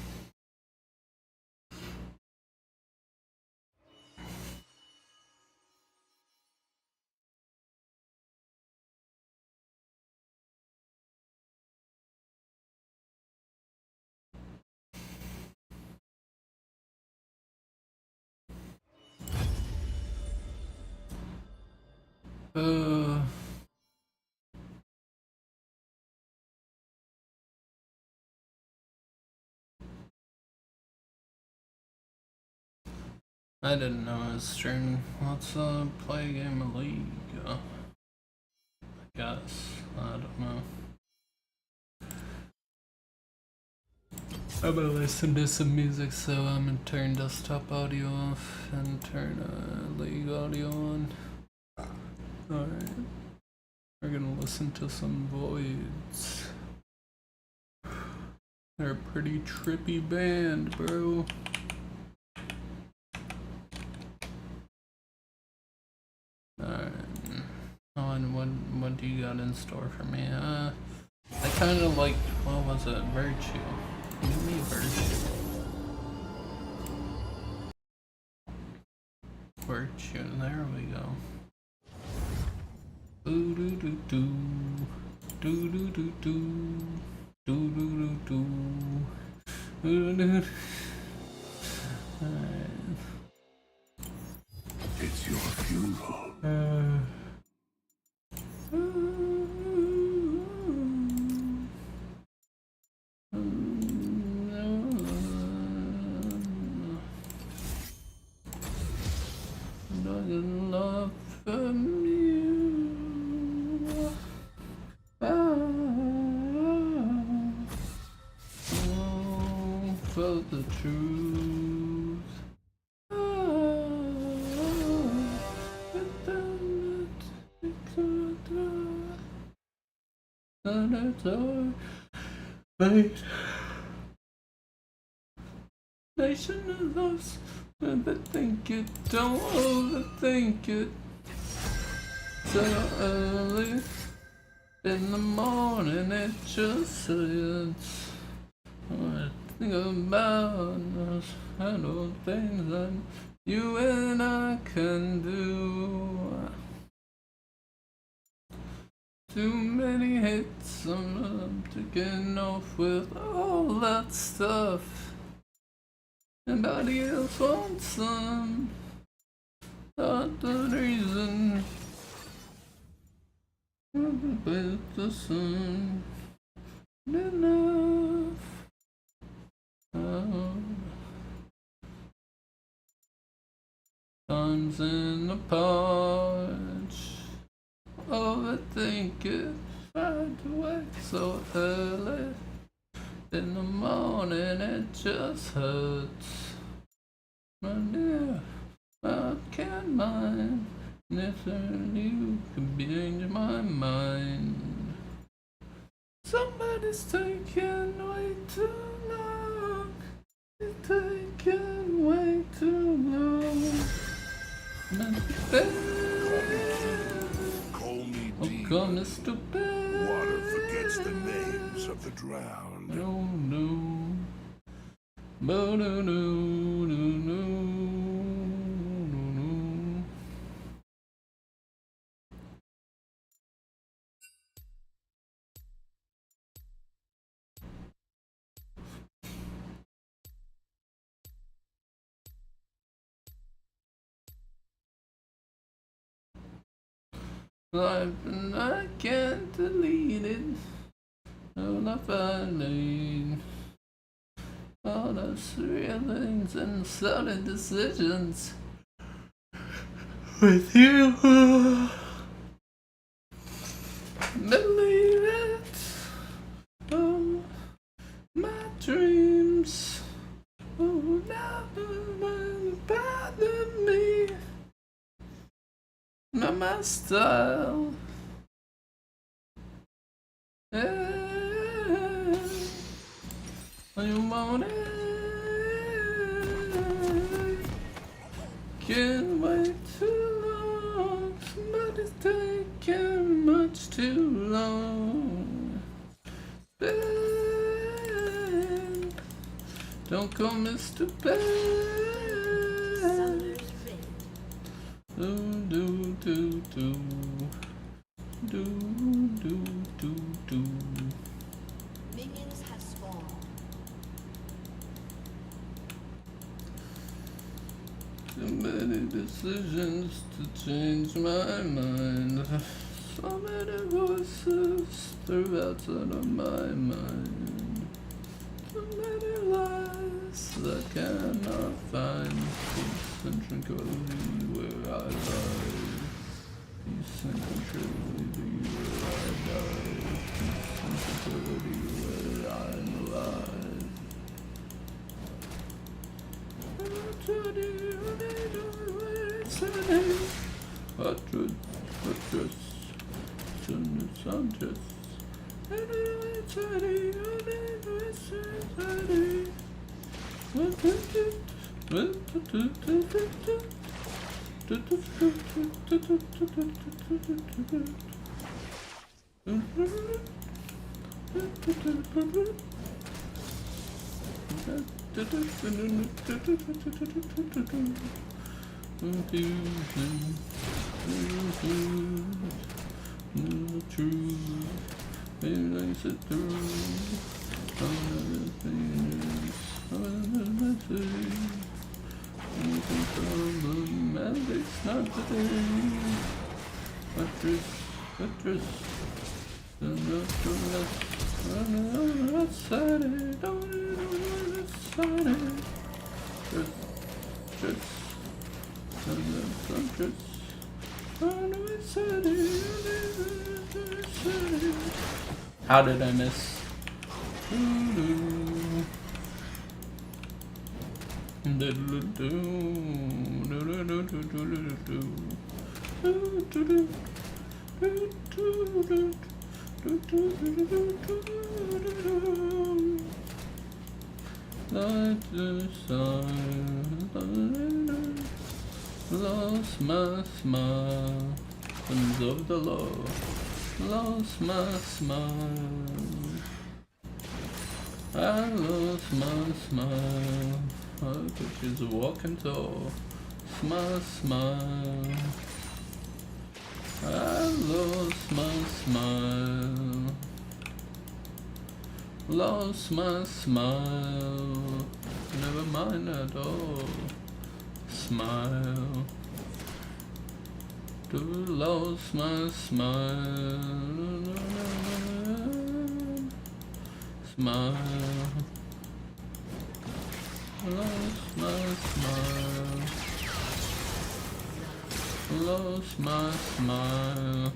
Speaker 1: I didn't know I was streaming. Let's play a game of League. I guess. I don't know. I'm gonna listen to some music, so I'm gonna turn desktop audio off and turn League audio on. Alright. We're gonna listen to some Voids. They're a pretty trippy band, bro. Alright. Oh, and what do you got in store for me? I kinda like, what was it? Virtue. Give me Virtue. Virtue, there we go. Doo doo doo doo. Doo doo doo doo. Doo doo doo doo. Doo doo. Alright.
Speaker 2: It's your funeral.
Speaker 1: Love from you. For the truth. Nation of us, overthink it, don't overthink it. So early in the morning, it just hits. I think about those little things that you and I can do. Too many hits, I'm taking off with all that stuff. Nobody else wants some. Not the reason. With the sun. Enough. Times in the porch. Overthink it. Try to wake so early. In the morning it just hurts. My dear, I can't mind. If you can change my mind. Somebody's taking way too long. It's taking way too long.
Speaker 2: Call me
Speaker 1: Oh,
Speaker 2: deep.
Speaker 1: come, Mr. Bell.
Speaker 2: Water forgets the names of the drowned.
Speaker 1: No, no. No, no, no, no, no. Life and I can't delete it. All I need. All the feelings and sudden decisions with you. Bother me, not my style. You want it? Can't wait too long. Somebody's taking much too long. Ben, don't call Mr. Ben. Do do do do do do do do.
Speaker 3: Minions have spawned.
Speaker 1: So many decisions to change my mind. So many voices throughout of my mind. So many lies that cannot find peace and tranquility where I lie. Peace and tranquility where I die. Peace and tranquility where I'm alive. How did I miss? Like the sun, lost my smile, sons of the law, lost my smile. I lost my smile, which is walking tall, smile. I lost my smile. Lost my smile, never mind at all. Smile, lost my smile. Smile, lost my smile. Lost my smile.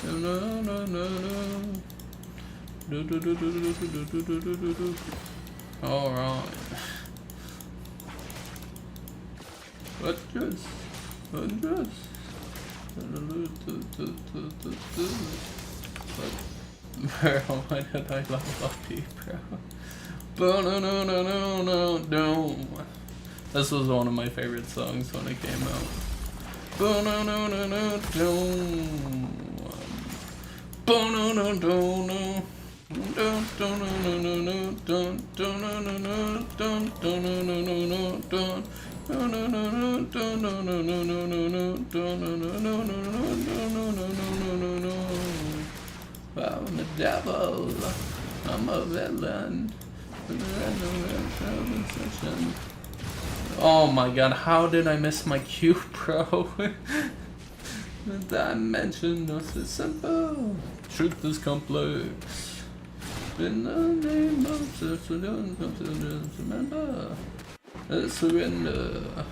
Speaker 1: No. Alright. Undress. Bro, why did I love Lucky, bro? No. This was one of my favorite songs when it came out. I'm the devil, I'm a villain. Oh my god, how did I miss my cue, bro? The dimension is simple, truth is complex. In the name of surrender, surrender.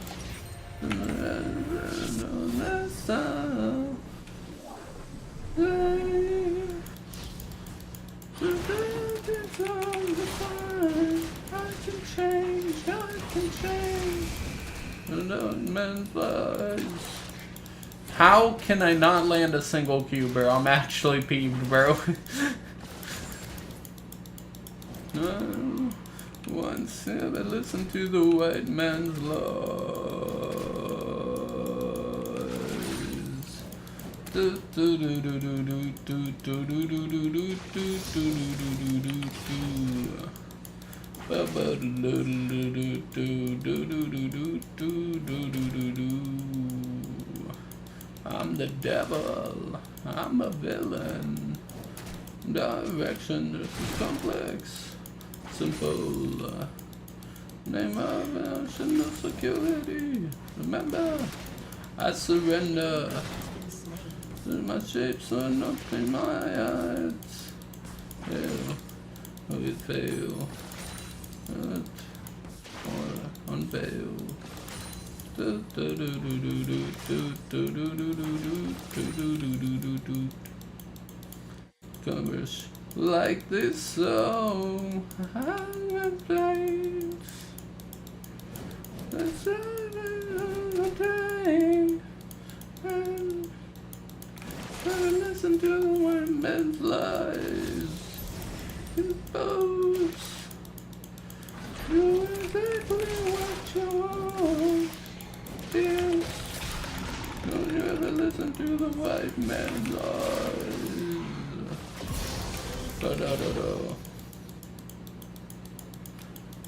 Speaker 1: I can change. Men's lives. How can I not land a single cube, bro? I'm actually peeved, bro. Once I listen to the white man's lies. I'm the devil. I'm a villain. Direction is complex. Simple. Name of national security. Remember, I surrender. My shapes are not in my eyes. Fail. We fail. Or unveil. Covers like this song. I'm a place. That's the thing. And listen to my men's lies. Impose. Do exactly what you want. Yes. Don't you ever listen to the white man's lies. Da-da-da-da.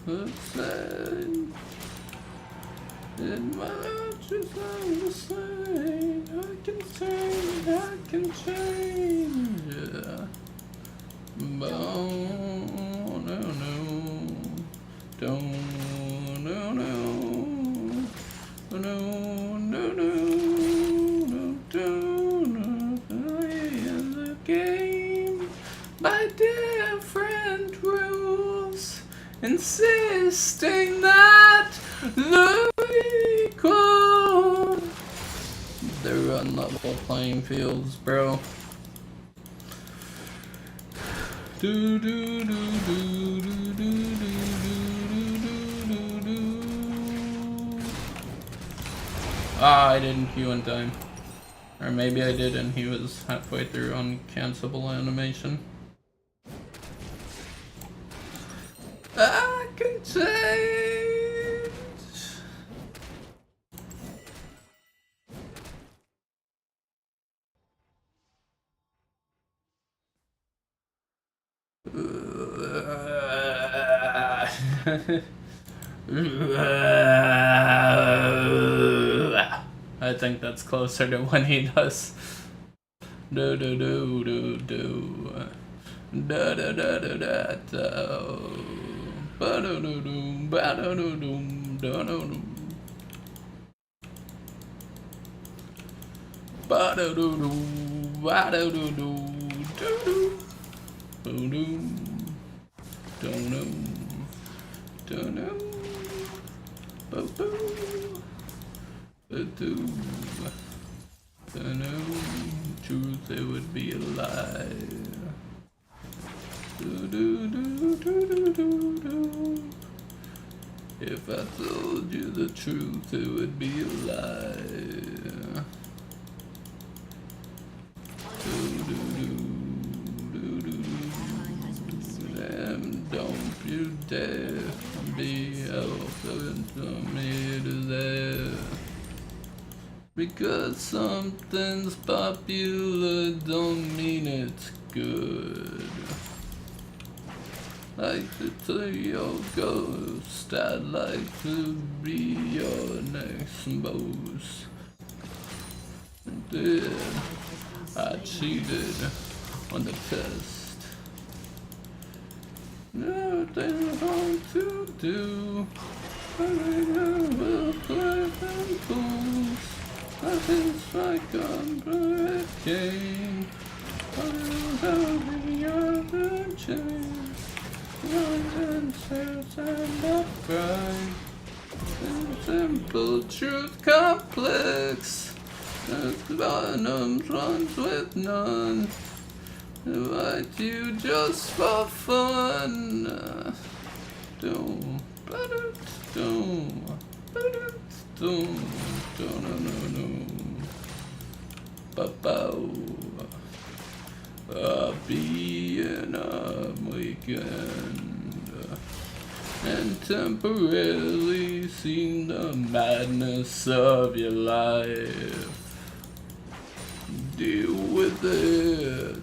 Speaker 1: Upside. In my heart is all the same. I can change, I can change. Yeah. But oh, no, no. Don't, no, no. No, no, no, no, don't play the game by different rules, insisting that the equal. They're on level playing fields, bro. Do do do do do do do. Ah, I didn't queue in time. Or maybe I did and he was halfway through on cancelable animation. I can change! I think that's closer to when he does. Do do do do do. Da da da da da da. Ba do do do. Ba do do do. Da do do. Ba do do do. Ba do do do. Do do. Do do. Don't know. Don't know. Boo boo. Do. Don't know. Truth, it would be a lie. Do do do do do do do. If I told you the truth, it would be a lie. Do do do do do do. Damn, don't you dare be open to me to there. Because something's popular don't mean it's good. Like to tell your ghost, I'd like to be your next boss. Then I cheated on the test. Nothing hard to do. I will play them fools. Nothing's like a game. I will have the other chance. Your answers and not crime. Simple truth complex. Bottoms runs with none. Invite you just for fun. Don't. dun, dun, dun, dun, dun. Ba-bow. Being a weekend and temporarily seen the madness of your life. Deal with it.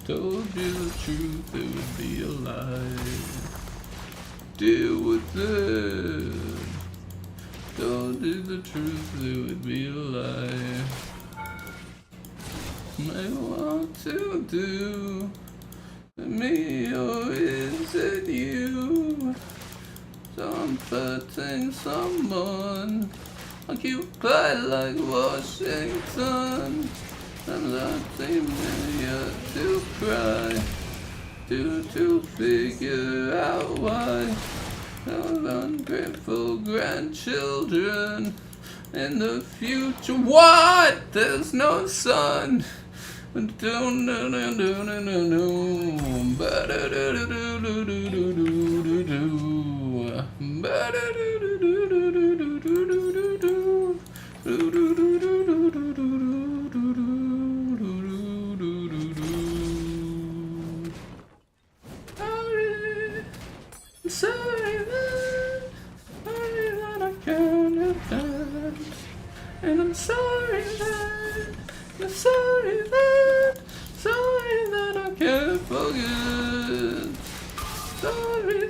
Speaker 1: Told you the truth, it would be a lie. Deal with it. Told you the truth, it would be a lie. I want to do me, or is it you? Comforting someone, occupy like Washington. I'm letting me to cry, to figure out why. Of ungrateful grandchildren in the future. What? There's no sun. Sorry that I can't advance, and I'm sorry that I can't forget. Sorry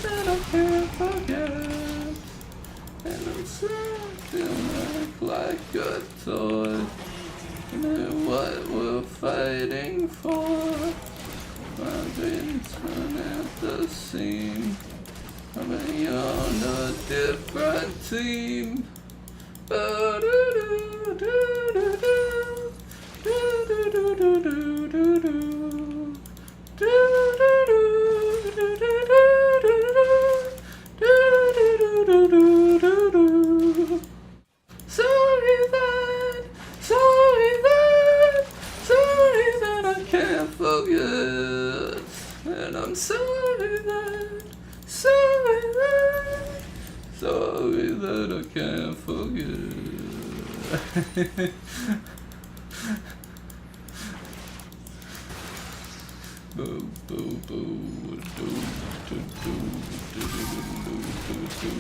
Speaker 1: that I can't forget. And I'm something like a toy. And what we're fighting for. I've been torn at the seam. I'm on a different team. Sorry that I can't forget. And I'm sorry that I can't forget. Boo, boo, boo, do, do, do, do, do, do, do.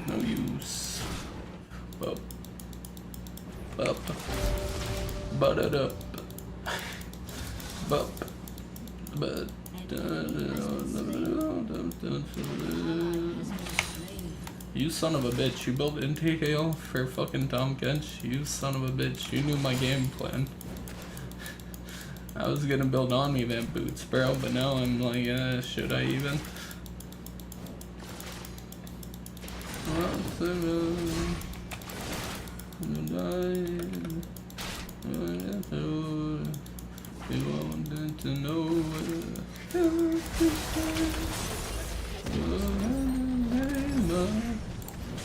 Speaker 1: No use. Up, up, but it up, up, but. You son of a bitch, you built Inti-Hail for fucking Tahm Kench? You son of a bitch, you knew my game plan. I was gonna build Omni Vamp boots, bro, but now I'm like, should I even? You wanted to know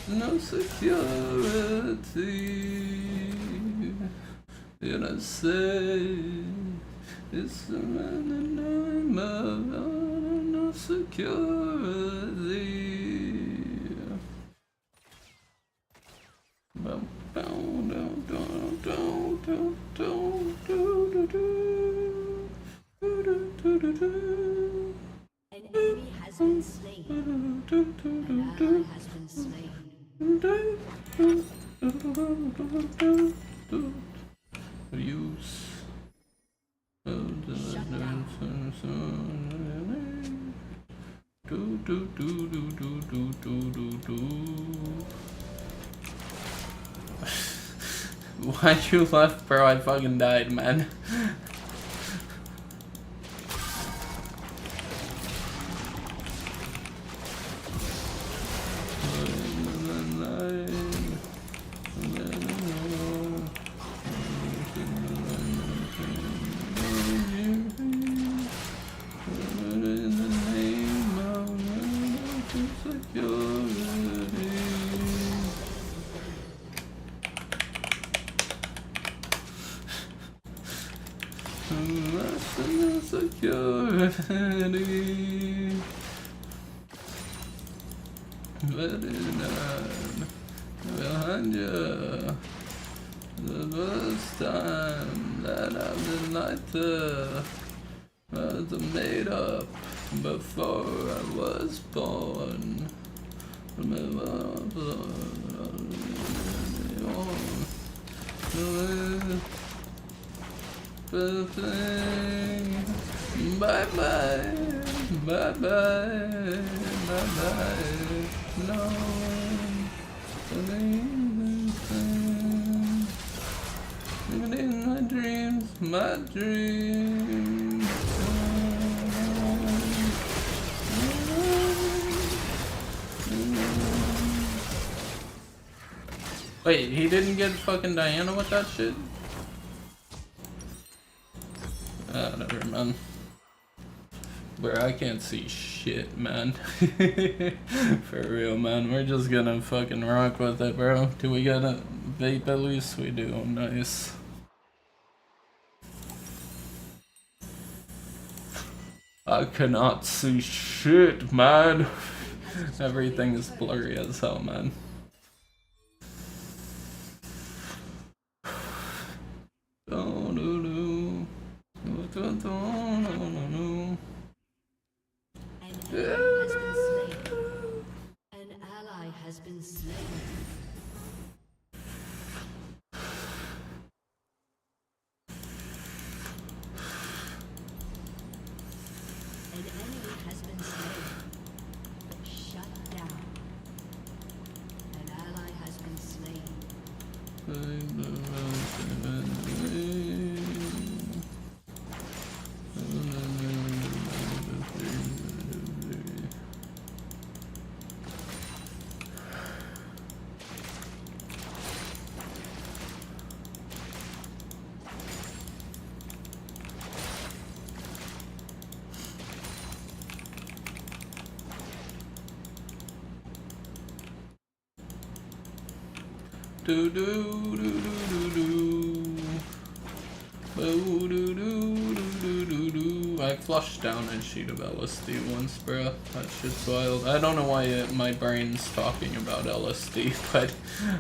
Speaker 1: no security. Did I say it's the man in the name of no security?
Speaker 3: An enemy has been slain. An ally has been slain.
Speaker 1: Use.
Speaker 3: Shut down.
Speaker 1: Why'd you left, bro? I fucking died, man. you ready? Behind you. The first time that I've been lighter was made up before I was born. Bye bye, bye bye, bye bye. No. Even in my dreams. Wait, he didn't get fucking Diana with that shit? Whatever, man. Bro, I can't see shit, man. For real, man. We're just gonna fucking rock with it, bro. Do we got a vape at least? We do. Nice. I cannot see shit, man. Everything is blurry as hell, man.
Speaker 3: An ally has been slain. An enemy has been slain. Shut down. An ally has been slain.
Speaker 1: Do do do do do do. Boo do do do do do do. I flushed down a sheet of LSD once, bro. That shit's wild. I don't know why my brain's talking about LSD, but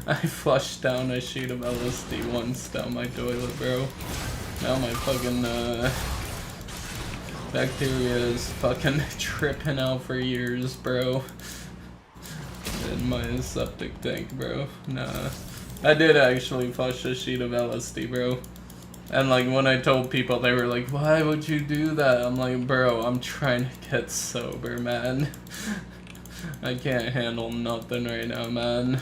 Speaker 1: I flushed down a sheet of LSD once down my toilet, bro. Now my fucking bacteria is fucking tripping out for years, bro. In my septic tank, bro. Nah. I did actually flush a sheet of LSD, bro. And like when I told people, they were like, why would you do that? I'm like, bro, I'm trying to get sober, man. I can't handle nothing right now, man.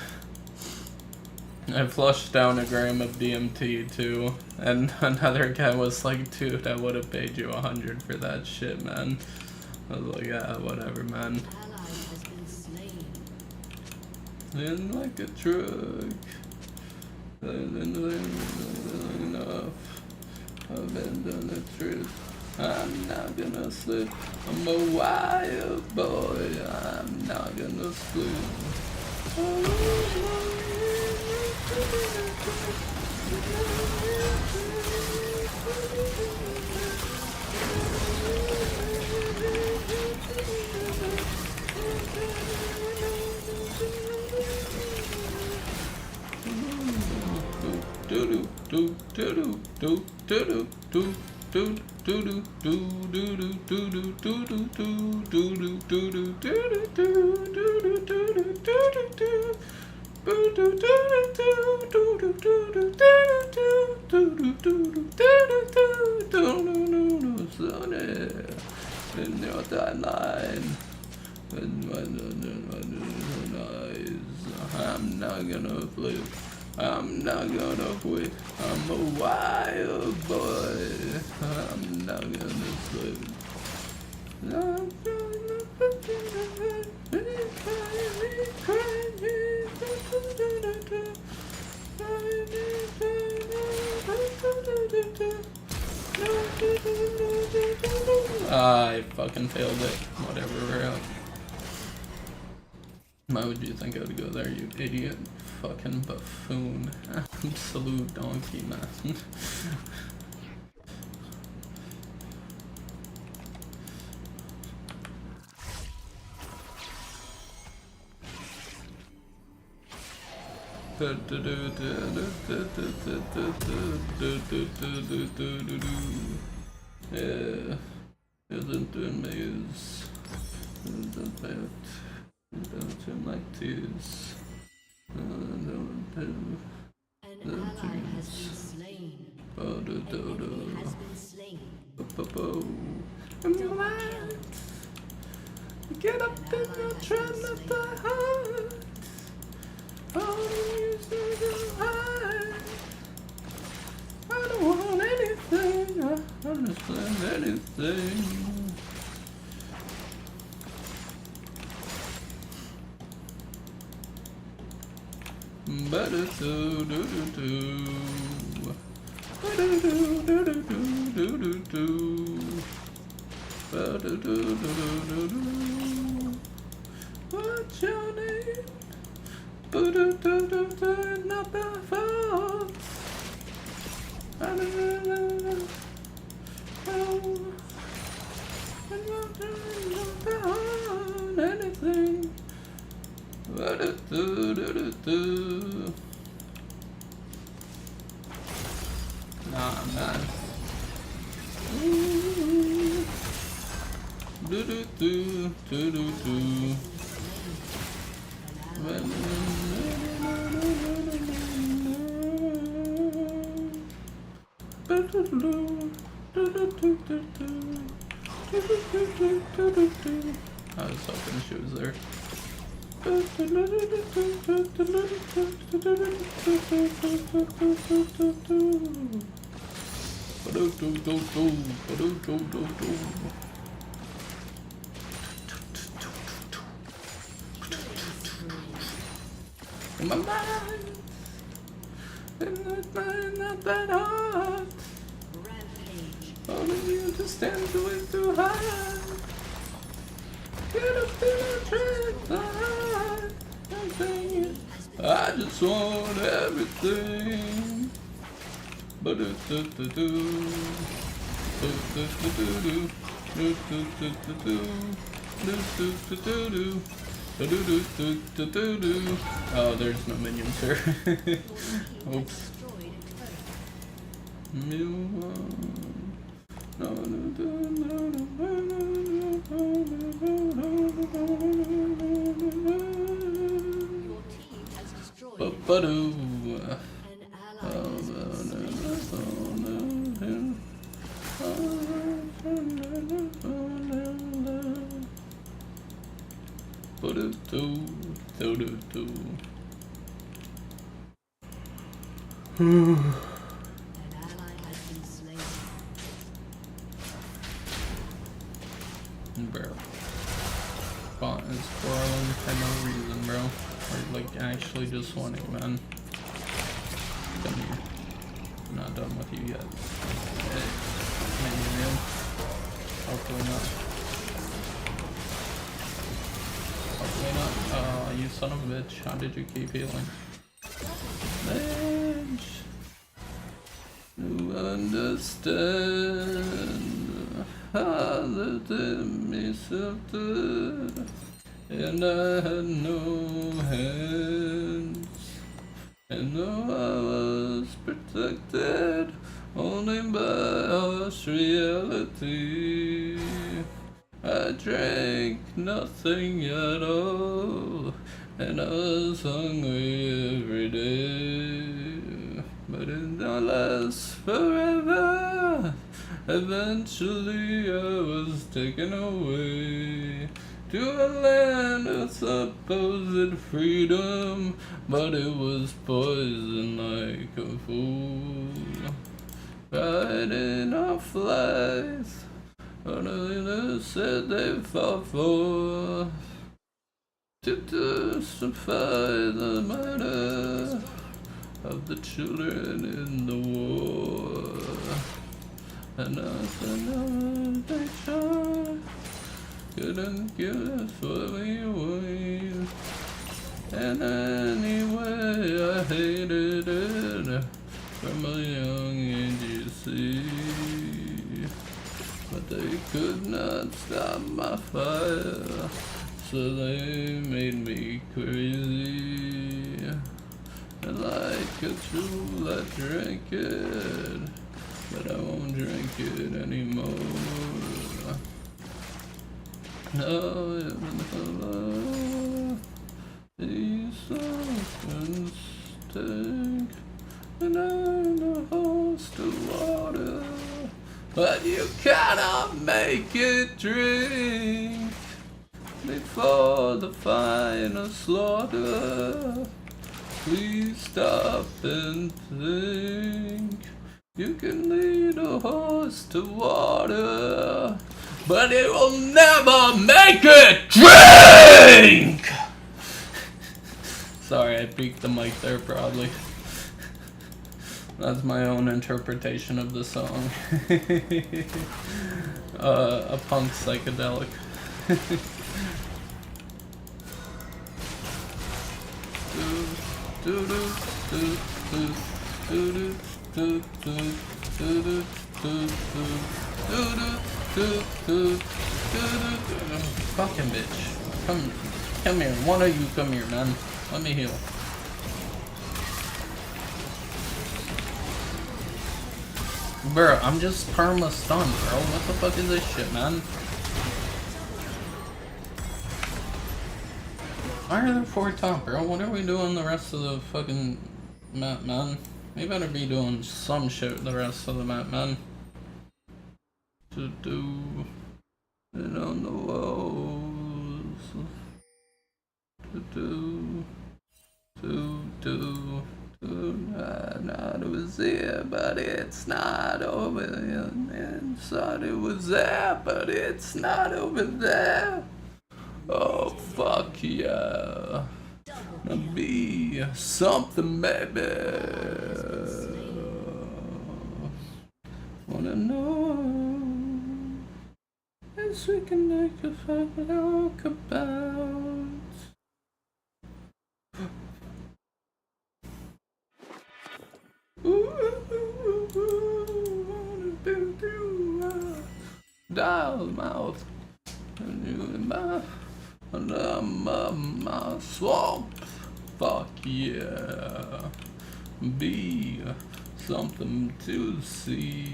Speaker 1: I flushed down a gram of DMT too. And another guy was like, dude, I would have paid you 100 for that shit, man. I was like, yeah, whatever, man.
Speaker 3: Ally has been slain.
Speaker 1: In like a truck. Enough. I've been done the truth. I'm not gonna slip. I'm a wild boy. I'm not gonna slip. In your timeline, I'm not gonna flip. I'm not gonna quit. I'm a wild boy. I'm not gonna slip. I fucking failed it. Whatever, we're out. Why would you think I would go there, you idiot? Fucking buffoon. Absolute donkey, man. Yeah, isn't the maze? Isn't that? Don't like this.
Speaker 3: An ally has been slain. An enemy has been slain.
Speaker 1: Get up in your train at the heart. All you say to hide. I don't want anything. I understand anything. Better do do do do. Better do do do do do do. Better do do do do do. What's your name? Do do do do do. Not the fault. I don't know. Oh, I'm not on anything. Better do do do do. Nah, man. Do do do do do do. I was hoping she was there. In my mind, in that mind, not that hard.
Speaker 3: Rampage.
Speaker 1: Only you to stand way too high. Get up in a train, I just want everything. But do do do do do do do do do do do. Oh, there's no minions here. Oops.
Speaker 3: An ally has been slain.
Speaker 1: Bro. Bot is quarreling for no reason, bro. Or like actually just wanting, man. Come here. I'm not done with you yet. Maybe real. Hopefully not. Hopefully not. You son of a bitch. How did you keep healing? Bitch. You understand how the me something, and I had no hands, and though I was protected only by harsh reality, I drank nothing at all, and I was hungry every day, but it don't last forever. Eventually I was taken away to a land of supposed freedom, but it was poison like a fool. Riding off flies, others said they fought for to justify the murder of the children in the war. And another picture couldn't give us what we wanted. And anyway, I hated it from a young age, you see. But they could not stop my fire, so they made me crazy. like a true, let's drink it. But I won't drink it anymore. No, these songs stink, and I'm a host of water. But you cannot make it drink before the final slaughter. Please stop and think. You can lead a horse to water, but it will never make it drink! Sorry, I peaked the mic there probably. That's my own interpretation of the song. A punk psychedelic. Fucking bitch. Come here. One of you come here, man. Let me heal. Bro, I'm just perma stunned, bro. What the fuck is this shit, man? Why are there 4 top, bro? What are we doing the rest of the fucking map, man? We better be doing some shit the rest of the map, man. To do it on the walls. I thought it was there, but it's not over there. And thought it was there, but it's not over there. Oh, fuck yeah. Gonna be something, baby. Wanna know if we can make a fuck talk about. Dial mouth and you in my swamp. Fuck yeah. Be something to see.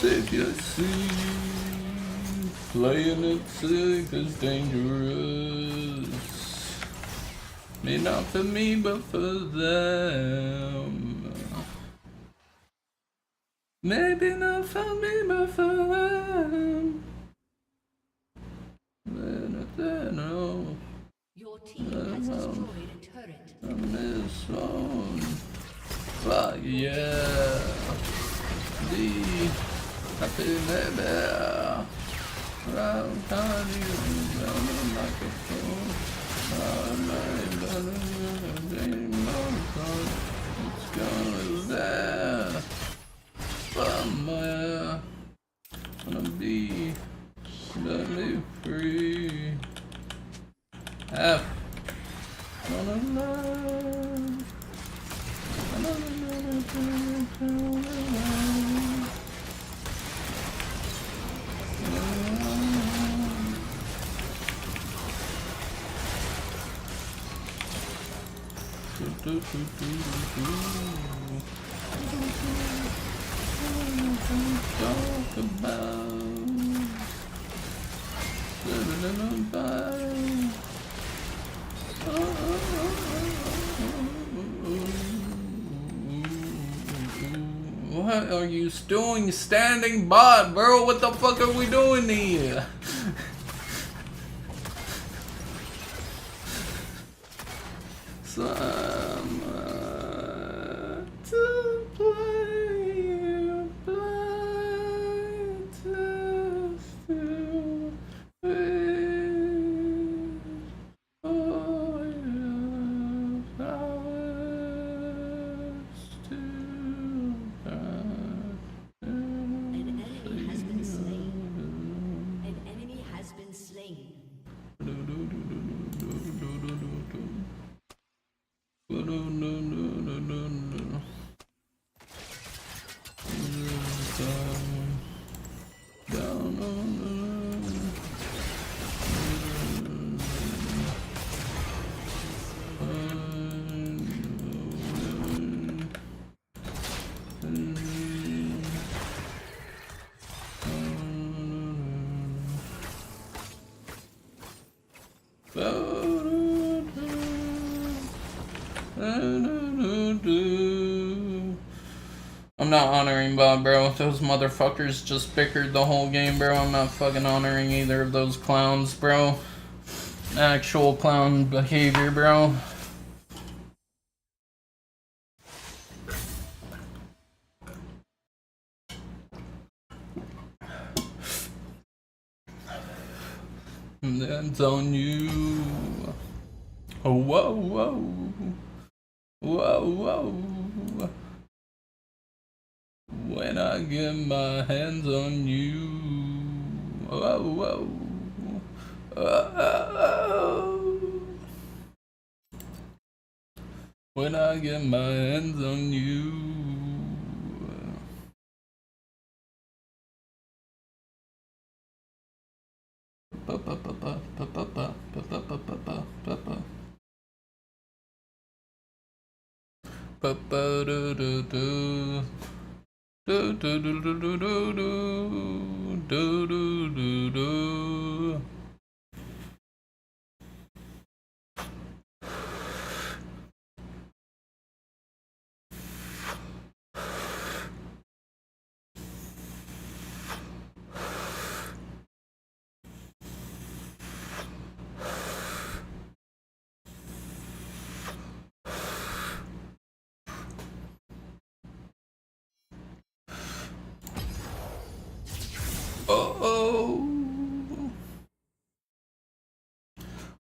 Speaker 1: If you see, playing it sick is dangerous. Maybe not for me, but for them. Maybe not for me, but for them. No.
Speaker 3: Your team has destroyed a turret.
Speaker 1: I miss one. Fuck yeah. Be happy, baby. Round time you round like a fool. It's gonna there. Somewhere. Gonna be. Let me free. F. Gonna love. Talk about living What are you doing standing by, bro? What the fuck are we doing here? Someone to play Down I'm not honoring Bob, bro. Those motherfuckers just bickered the whole game, bro. I'm not fucking honoring either of those clowns, bro. Actual clown behavior, bro. That's on you. Oh, whoa, whoa. Whoa, whoa. When I get my hands on you. Whoa, whoa. When I get my hands on you.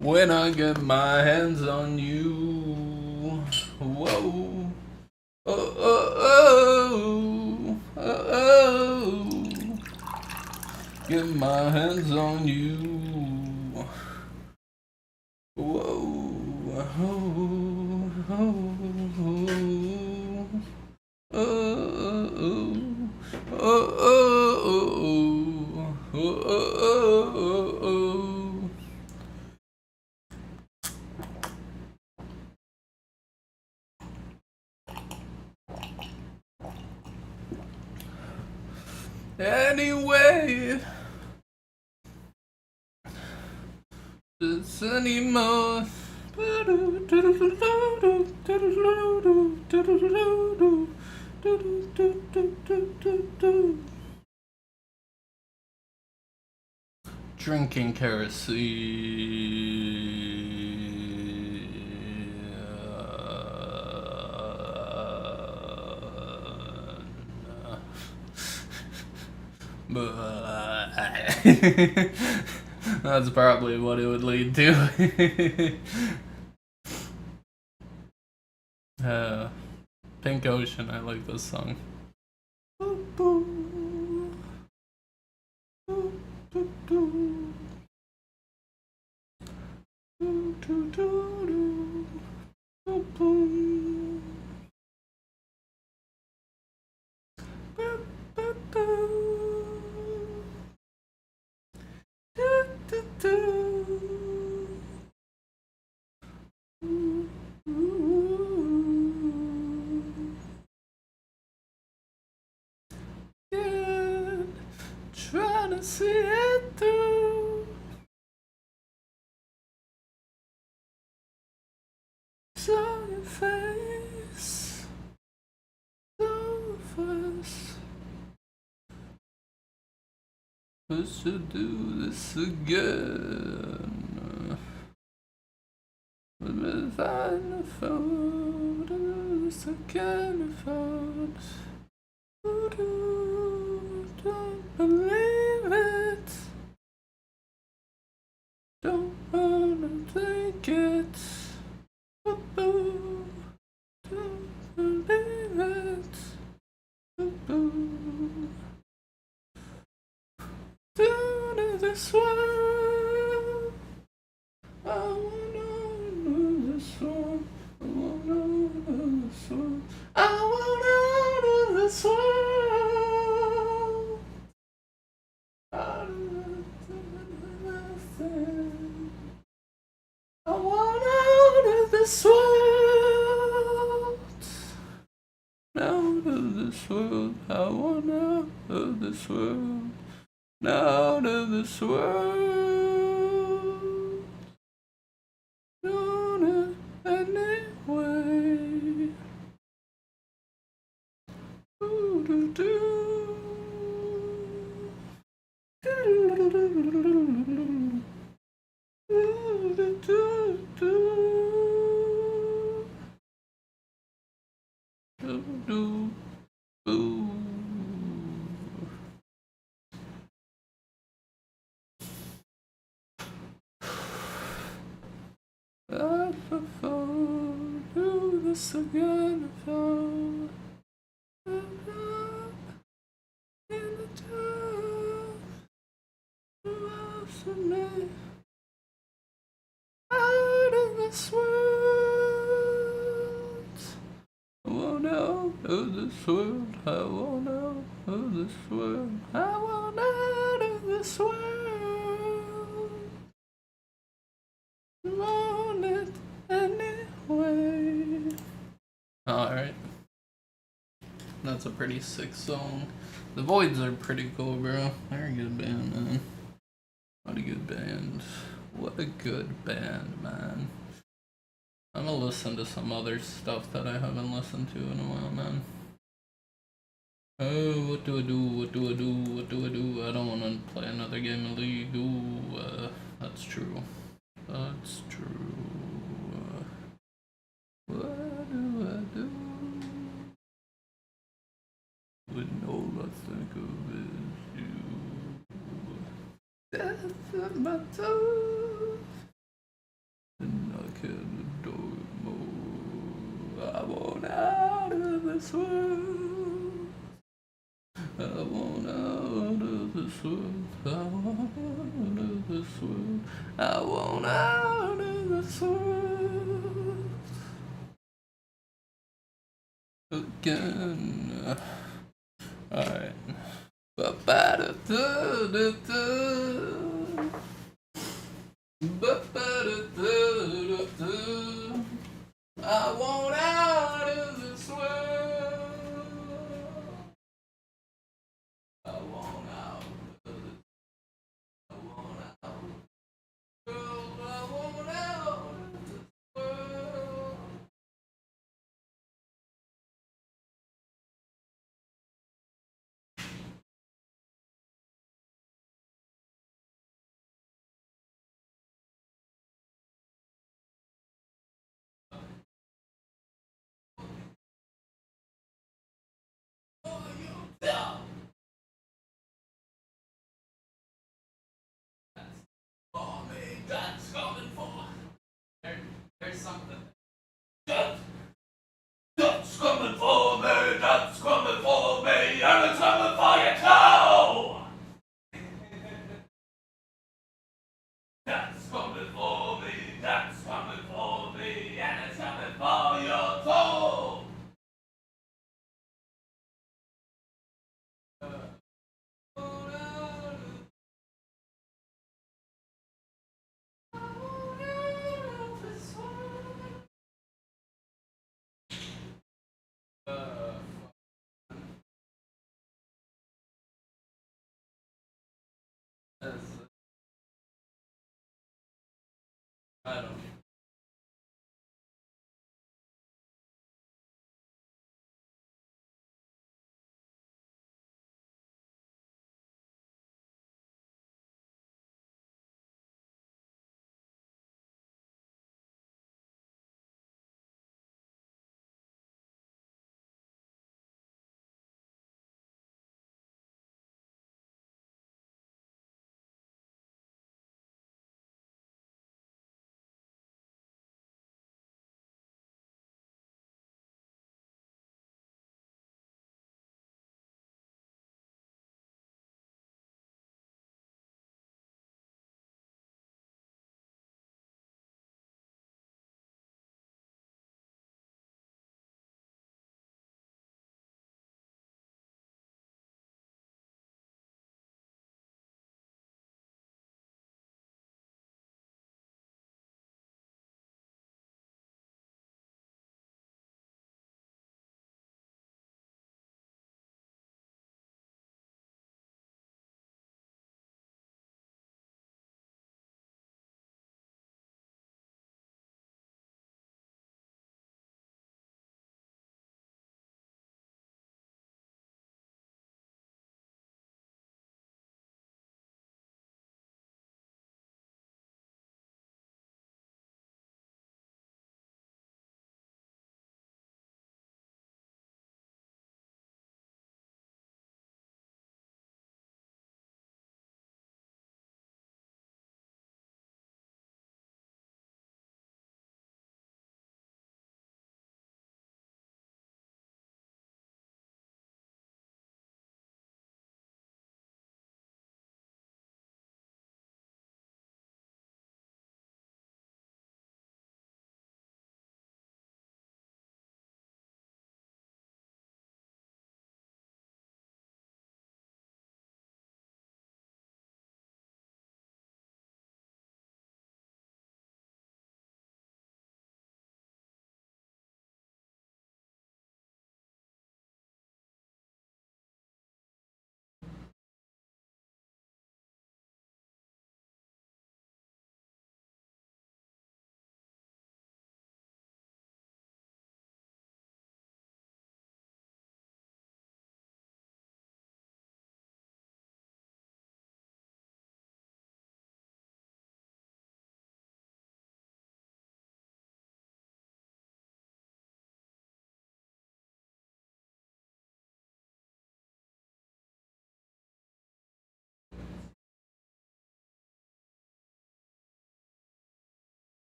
Speaker 1: When I get my hands on you. Whoa. Oh, oh, oh, oh, oh. Get my hands on you. Whoa. Oh, oh, oh, oh. Anyway, it's anymore. Drinking kerosene. But that's probably what it would lead to. Pink Ocean, I like this song. Trying to see it through. Saw your face so fast. I should do this again. But if I found this again, don't believe it. Don't wanna take it. Don't believe it. Do this one. I wanna do this one. I want out of this world. I want out of this world. Out of nothing. I want out of this world. Out of this world. I want out of this world. Out of this world. Gonna anyway. Do do do. I'd prefer do this again if I'm in the time. Out of this world. I want out of this world. I want out of this world. I want out of this world. I want it anyway. Alright. That's a pretty sick song. The Voids are pretty cool, bro. They're a good band, man. What a good band. What a good band, man. I'm gonna listen to some other stuff that I haven't listened to in a while, man. Oh, what do I do? What do I do? What do I do? I don't want to play another game of League. Ooh, that's true. That's true. What do I do? When all I think of is you. Death at my toe. And I can't adore it more. I want out of this world. I want out of this world. I want out of this world. I want out of this world. Again. Alright. Ba-ba-da-da-da-da. Ba-ba-da-da-da-da. I want out of this world. I want out of this. I want out. Girl, I want out of this world. For me, that's coming for. There's something. That's coming for me, that's coming for me, and it's coming for you too! That's coming for me, that's coming for me, and it's coming for you too! I don't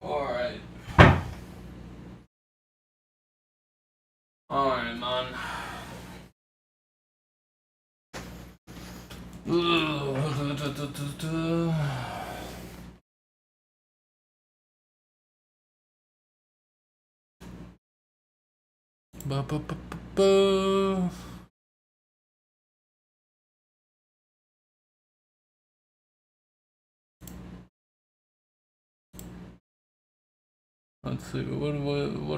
Speaker 1: Alright. Alright, man. Ba ba ba ba ba. Let's see. What do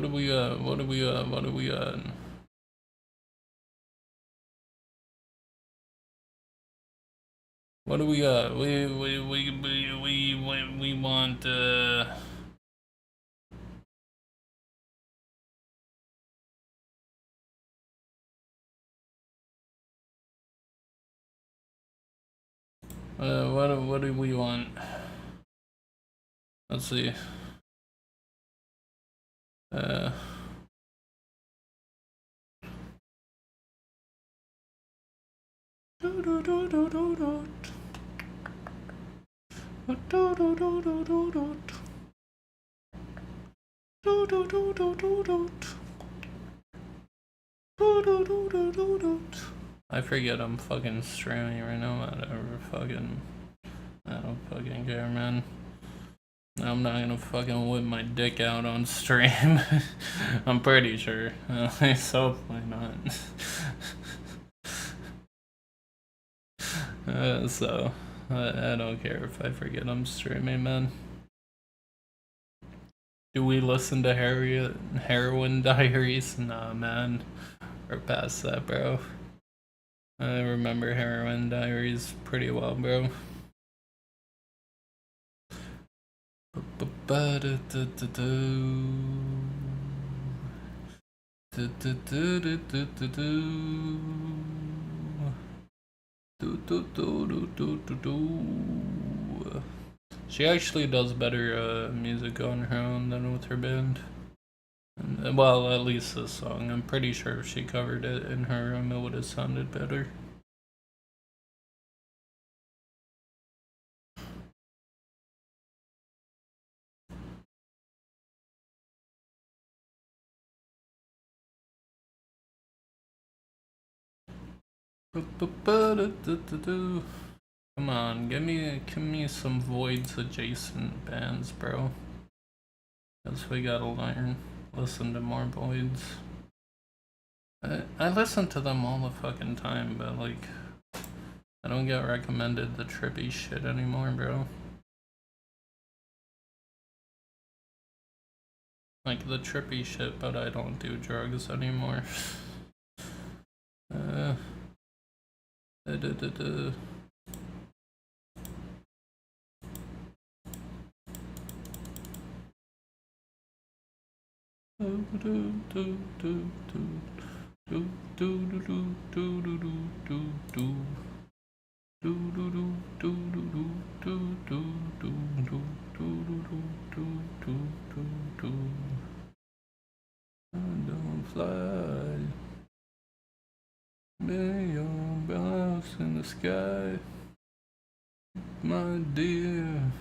Speaker 1: we got? What do we got? What do we got? What do we got? We want what do we want? Let's see. I forget I'm fucking streaming right now. Whatever, fucking, I don't fucking care, man. I'm not gonna fucking whip my dick out on stream. I'm pretty sure. So why not? So I don't care if I forget I'm streaming, man. Do we listen to Heroin Diaries? Nah, man. We're past that, bro. I remember Heroin Diaries pretty well, bro. She actually does better music on her own than with her band. Well, at least this song. I'm pretty sure if she covered it in her room, it would have sounded better. Come on, give me some Voids adjacent bands, bro. Guess we gotta listen to more Voids. I listen to them all the fucking time, but like, I don't get recommended the trippy shit anymore, bro. Like the trippy shit, but I don't do drugs anymore. Don't fly, million balls in the sky, my dear.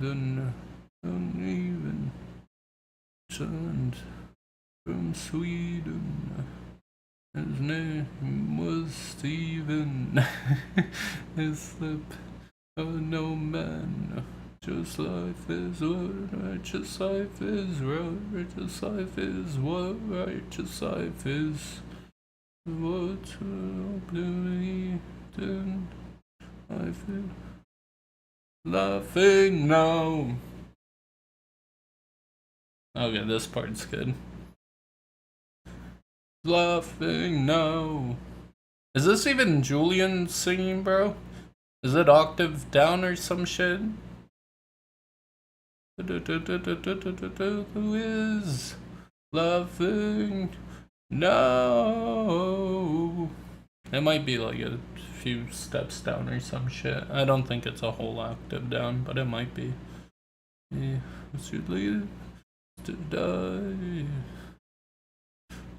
Speaker 1: Then uneven turned from Sweden. His name was Stephen. His lip, oh no man. Just life is what righteous life is. Righteous life is what righteous life is. What oblivion I feel. Laughing now. Okay, this part's good. Laughing now. Is this even Julian singing, bro? Is it octave down or some shit? Who is laughing now? It might be like a few steps down or some shit. I don't think it's a whole octave down, but it might be. Yeah, should leave to die.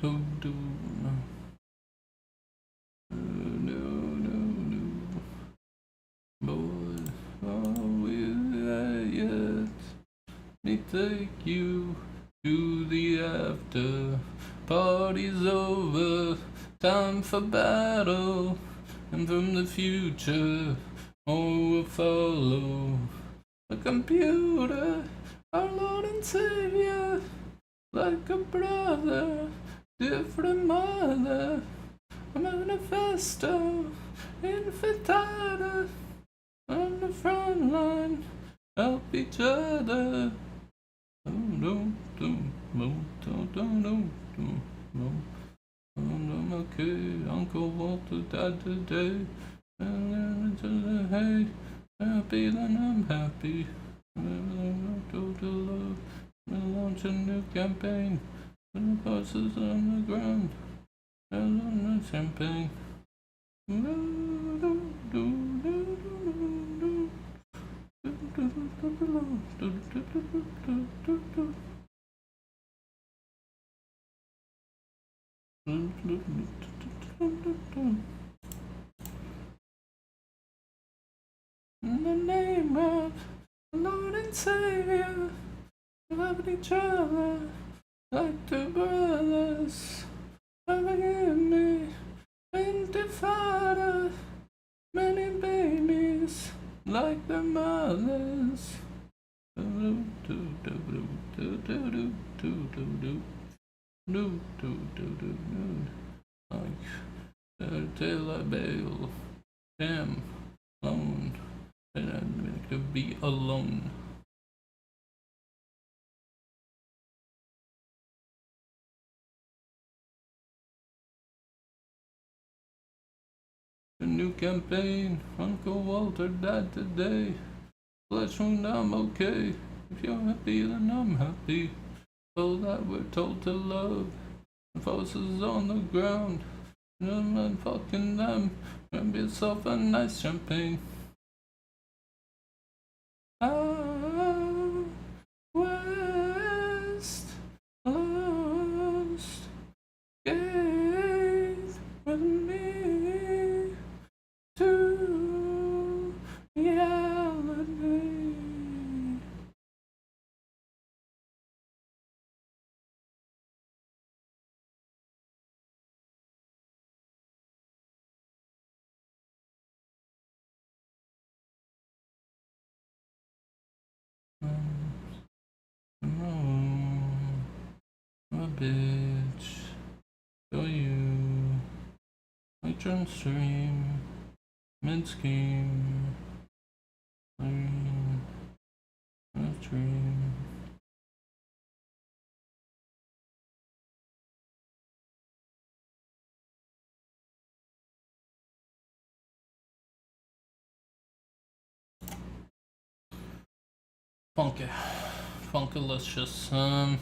Speaker 1: do do no. No, no, no. Boy, are we there yet? Me take you to the after. Party's over, time for battle. And from the future, all will follow. The computer, our Lord and Savior, like a brother, different mother. A manifesto, infiltrator, on the front line, help each other. Okay, Uncle Walter died today. And then it's hey, happy then I'm happy. Total love, we'll launch a new campaign. When the bosses on the ground, and on the champagne. In the name of Lord and Savior, love each other like two brothers. Forgive me, intifada, many babies like their mothers. Like Taylor Bale, damn, alone, and I'm gonna be alone. A new campaign, Uncle Walter died today. Flesh wound, I'm okay. If you're happy, then I'm happy. All that we're told to love. The forces on the ground. I'm fucking them. Grab yourself a nice champagne. Out west, lost, gate with me to reality. A bitch, show you my trend stream, mid scheme, a dream. Funky, funkalicious.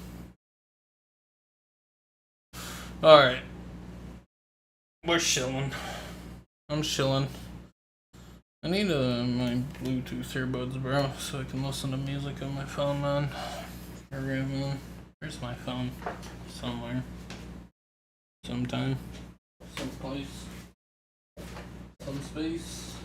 Speaker 1: Alright. We're chilling. I'm chilling. I need my Bluetooth earbuds, bro, so I can listen to music on my phone, man. For real, man. Where's my phone? Somewhere. Sometime. Someplace. Some space.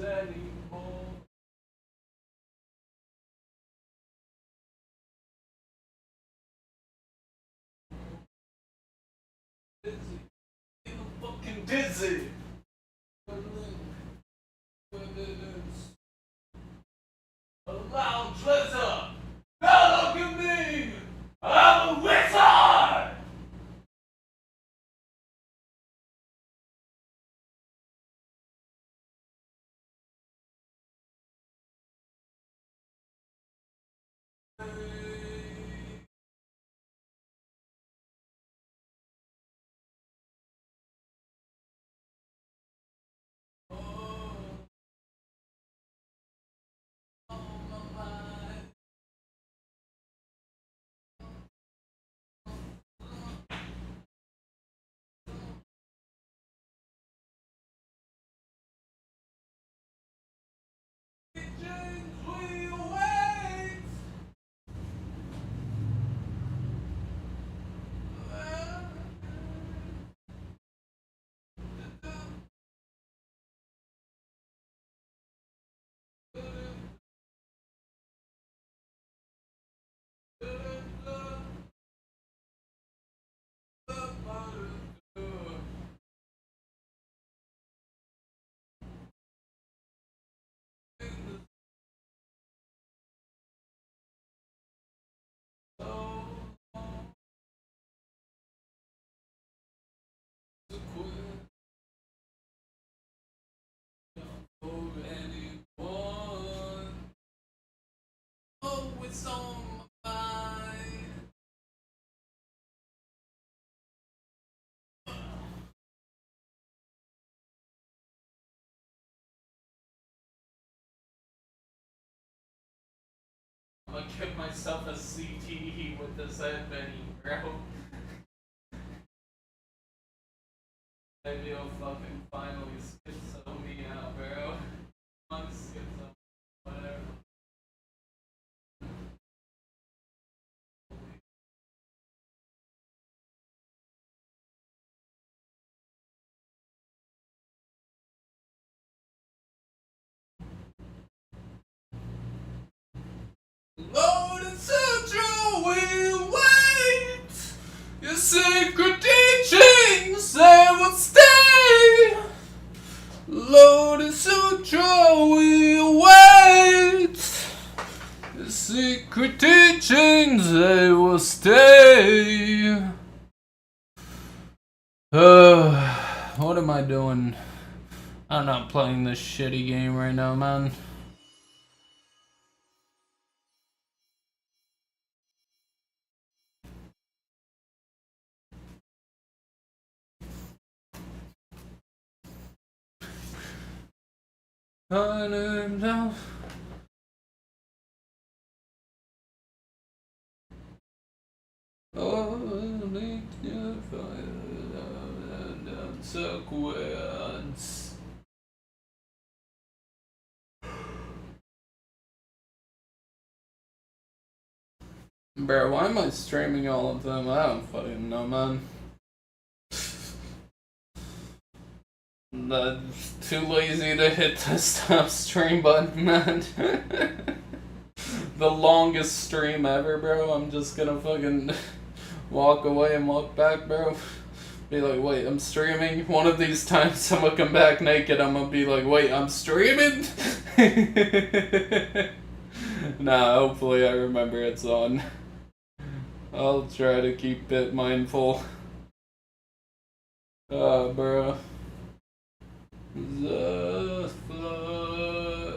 Speaker 1: anymore. Dizzy. I'm fucking dizzy. A loud blizzard. Now look at me. I'm a wizard. Oh, it's on my mind. I'm gonna give myself a CTE with this headbanging, bro. Maybe I'll fucking finally schizo me out, bro. I'm schizo. Whatever. Lord and Central will wait. Your secret teachings they will stay. Lord and Central will wait. Your secret teachings they will stay. What am I doing? I'm not playing this shitty game right now, man. I know. Consequence. Bro, why am I streaming all of them? I don't fucking know, man. Too lazy to hit the stop stream button, man. The longest stream ever, bro. I'm just gonna fucking walk away and walk back, bro. Be like, wait, I'm streaming? One of these times I'm gonna come back naked, I'm gonna be like, wait, I'm streaming? Nah, hopefully I remember it's on. I'll try to keep it mindful. Bro. The flood.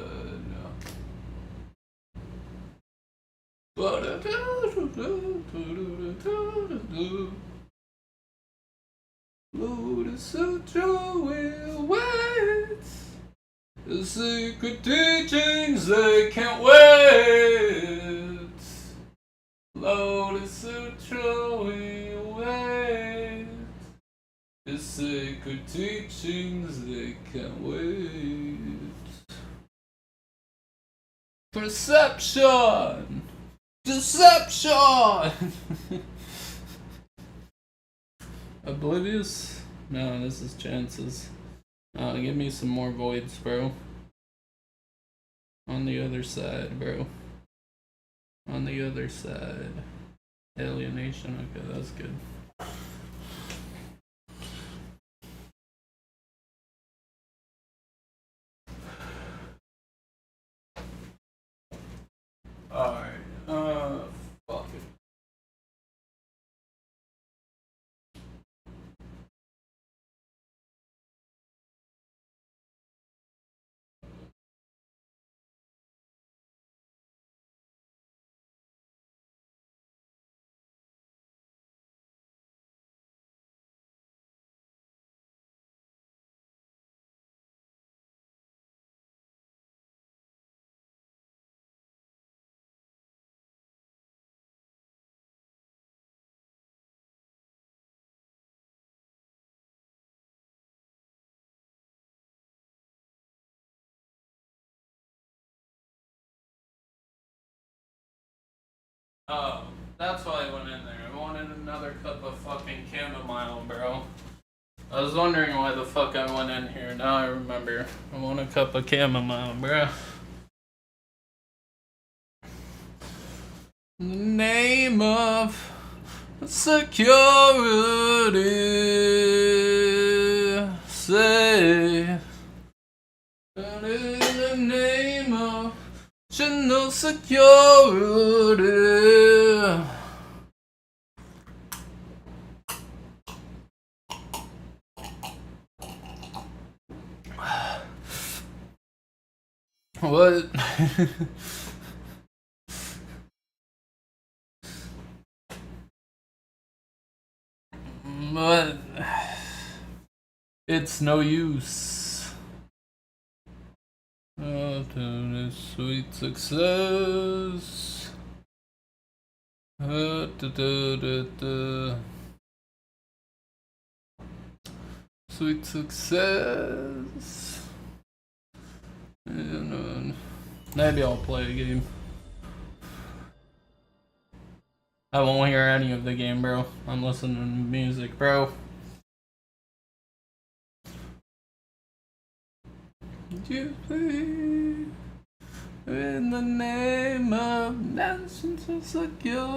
Speaker 1: Lord, such a will wait. The secret teachings they can't wait. Lord, such a will wait. The sacred teachings they can't wait. Perception! Deception! Oblivious? No, this is chances. Give me some more voids, bro. On the other side, bro. On the other side. Alienation, okay, that's good. Alright, fuck it. Oh, that's why I went in there. I wanted another cup of fucking chamomile, bro. I was wondering why the fuck I went in here. Now I remember. I want a cup of chamomile, bro. In the name of security, say. And in the name of national security. What? But it's no use. Oh, to this sweet success. Da, da, da, da. Sweet success. And, maybe I'll play a game. I won't hear any of the game, bro. I'm listening to music, bro. You please, in the name of national security.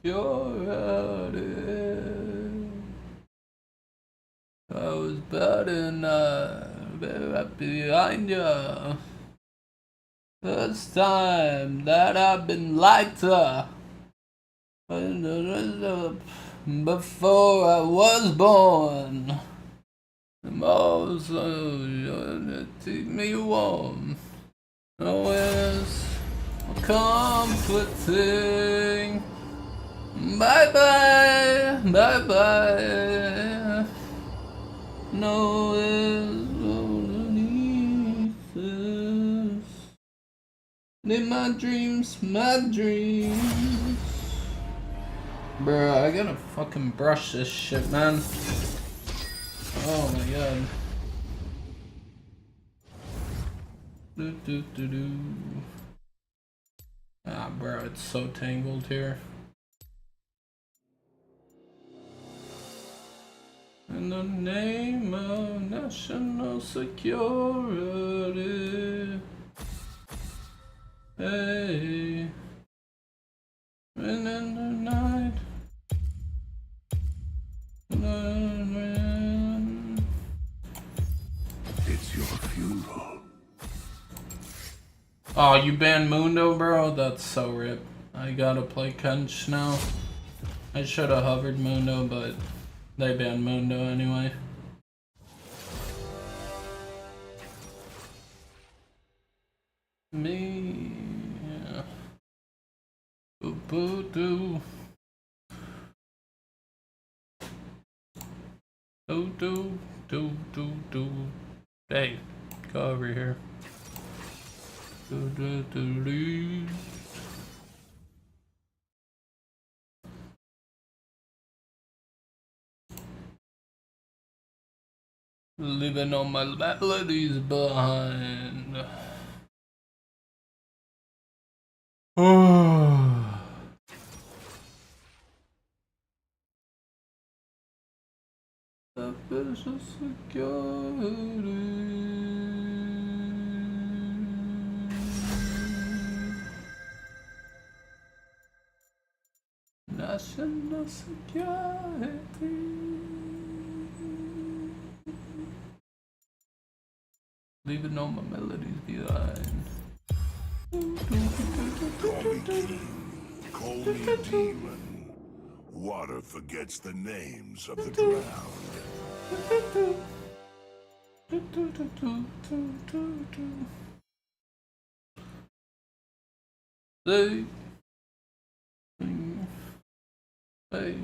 Speaker 1: You're out here. I was bad enough, right behind you. First time that I've been lied to. Before I was born. Most to keep me warm. Always comforting. Bye bye, bye bye. No, it's underneath this. In my dreams, Bruh, I gotta fucking brush this shit, man. Oh my god. Ah, bro, it's so tangled here. In the name of national security. Hey. And in the night.
Speaker 2: It's your funeral.
Speaker 1: Oh, you banned Mundo, bro? That's so rip. I gotta play Kench now. I should have hovered Mundo, but they banned Mundo anyway. Me. Yeah. Boo-boo-doo. Do. Hey, go over here. Do. Leaving all my melodies behind. Official security. National security. Leaving all my melodies behind.
Speaker 2: Call me king, call me demon. Water forgets the names of the ground.
Speaker 1: They, hey,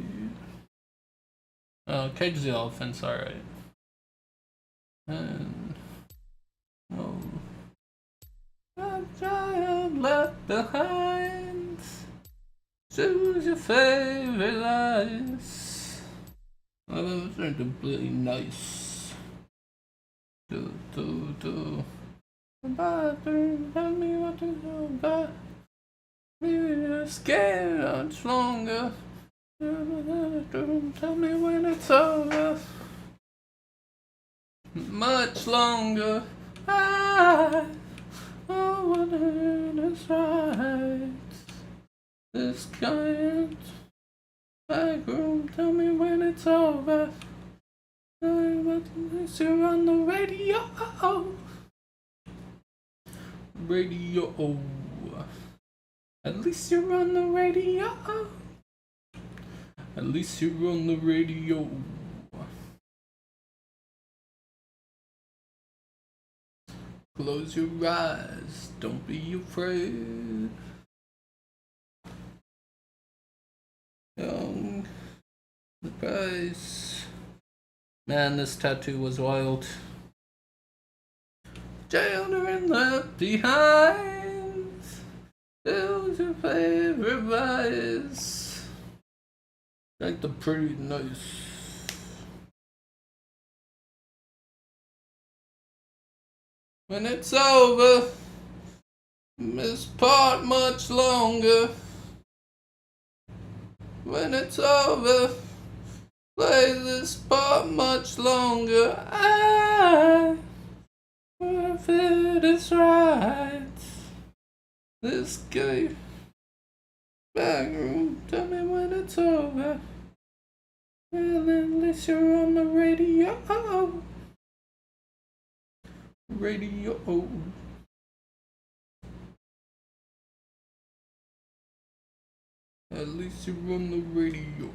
Speaker 1: Cage the Elephant's alright. And oh, a child left behind. Choose your favorite lies. I'm trying to play nice. Do. Bathroom, tell me what to do. But you're scared much longer. Tell me when it's over. Much longer. I wanna hear this right. This kind back room. Tell me when it's over. At least you're on the radio. Radio. At least you're on the radio. At least you're on the radio. Close your eyes, don't be afraid. Young, the price. Man, this tattoo was wild. Children left behind. Who's your favorite vice? Like the pretty nice. When it's over, this part much longer. When it's over, play this part much longer. If it is right, this gay back room. Tell me when it's over. Well, at least you're on the radio. Radio. At least you're on the radio.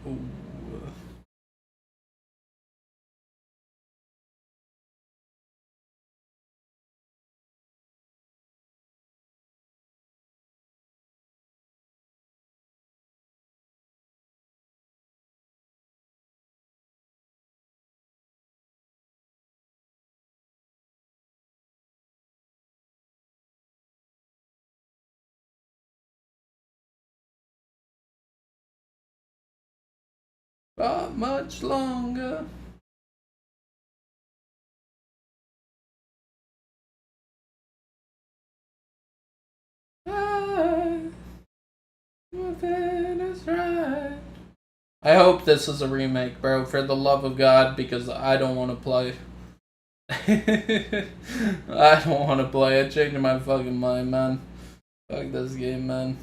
Speaker 1: Not much longer. Is right. I hope this is a remake, bro, for the love of God, because I don't want to play. I don't want to play. I changed my fucking mind, man. Fuck this game, man.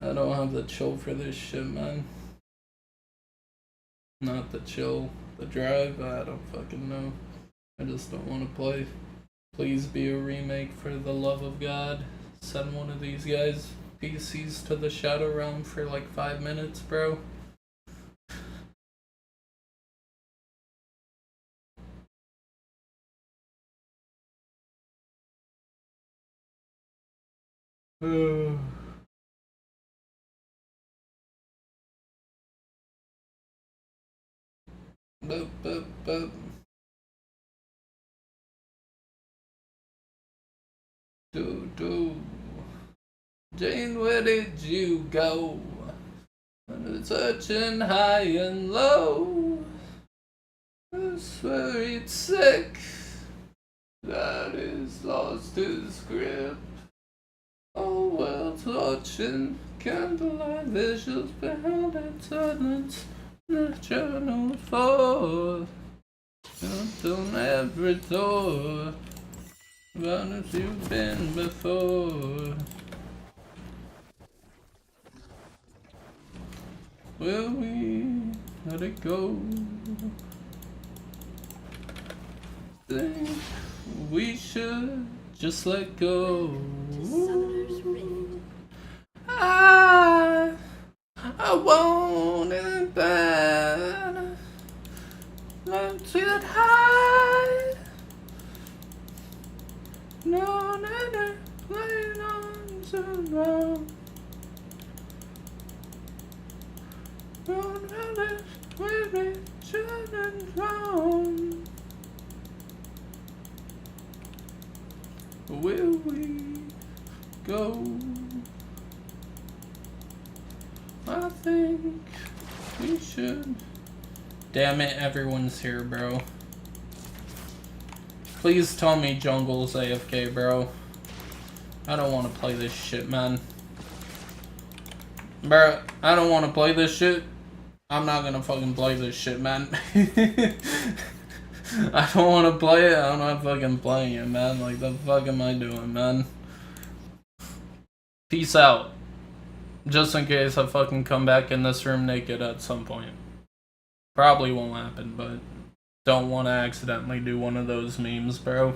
Speaker 1: I don't have the chill for this shit, man. Not the chill, the drive, I don't fucking know. I just don't want to play. Please be a remake for the love of God. Send one of these guys PCs to the Shadow Realm for like 5 minutes, bro. Boop. Do. Jane, where did you go? Searching high and low. I swear it's sick. That is lost his grip. All world's watching. Candlelight visuals behind that silence. The channel 4 until every door. Run as you've been before. Will we let it go? Think we should just let go.
Speaker 3: Summoner's Rift.
Speaker 1: I want it bad. Let's get high. No, never playing on surround. Don't really with me, shouldn't drown. Will we go? I think we should. Damn it, everyone's here, bro. Please tell me Jungle's AFK, bro. I don't want to play this shit, man. Bro, I don't want to play this shit. I'm not gonna fucking play this shit, man. I don't want to play it. I'm not fucking playing it, man. Like, the fuck am I doing, man? Peace out. Just in case I fucking come back in this room naked at some point. Probably won't happen, but don't want to accidentally do one of those memes, bro.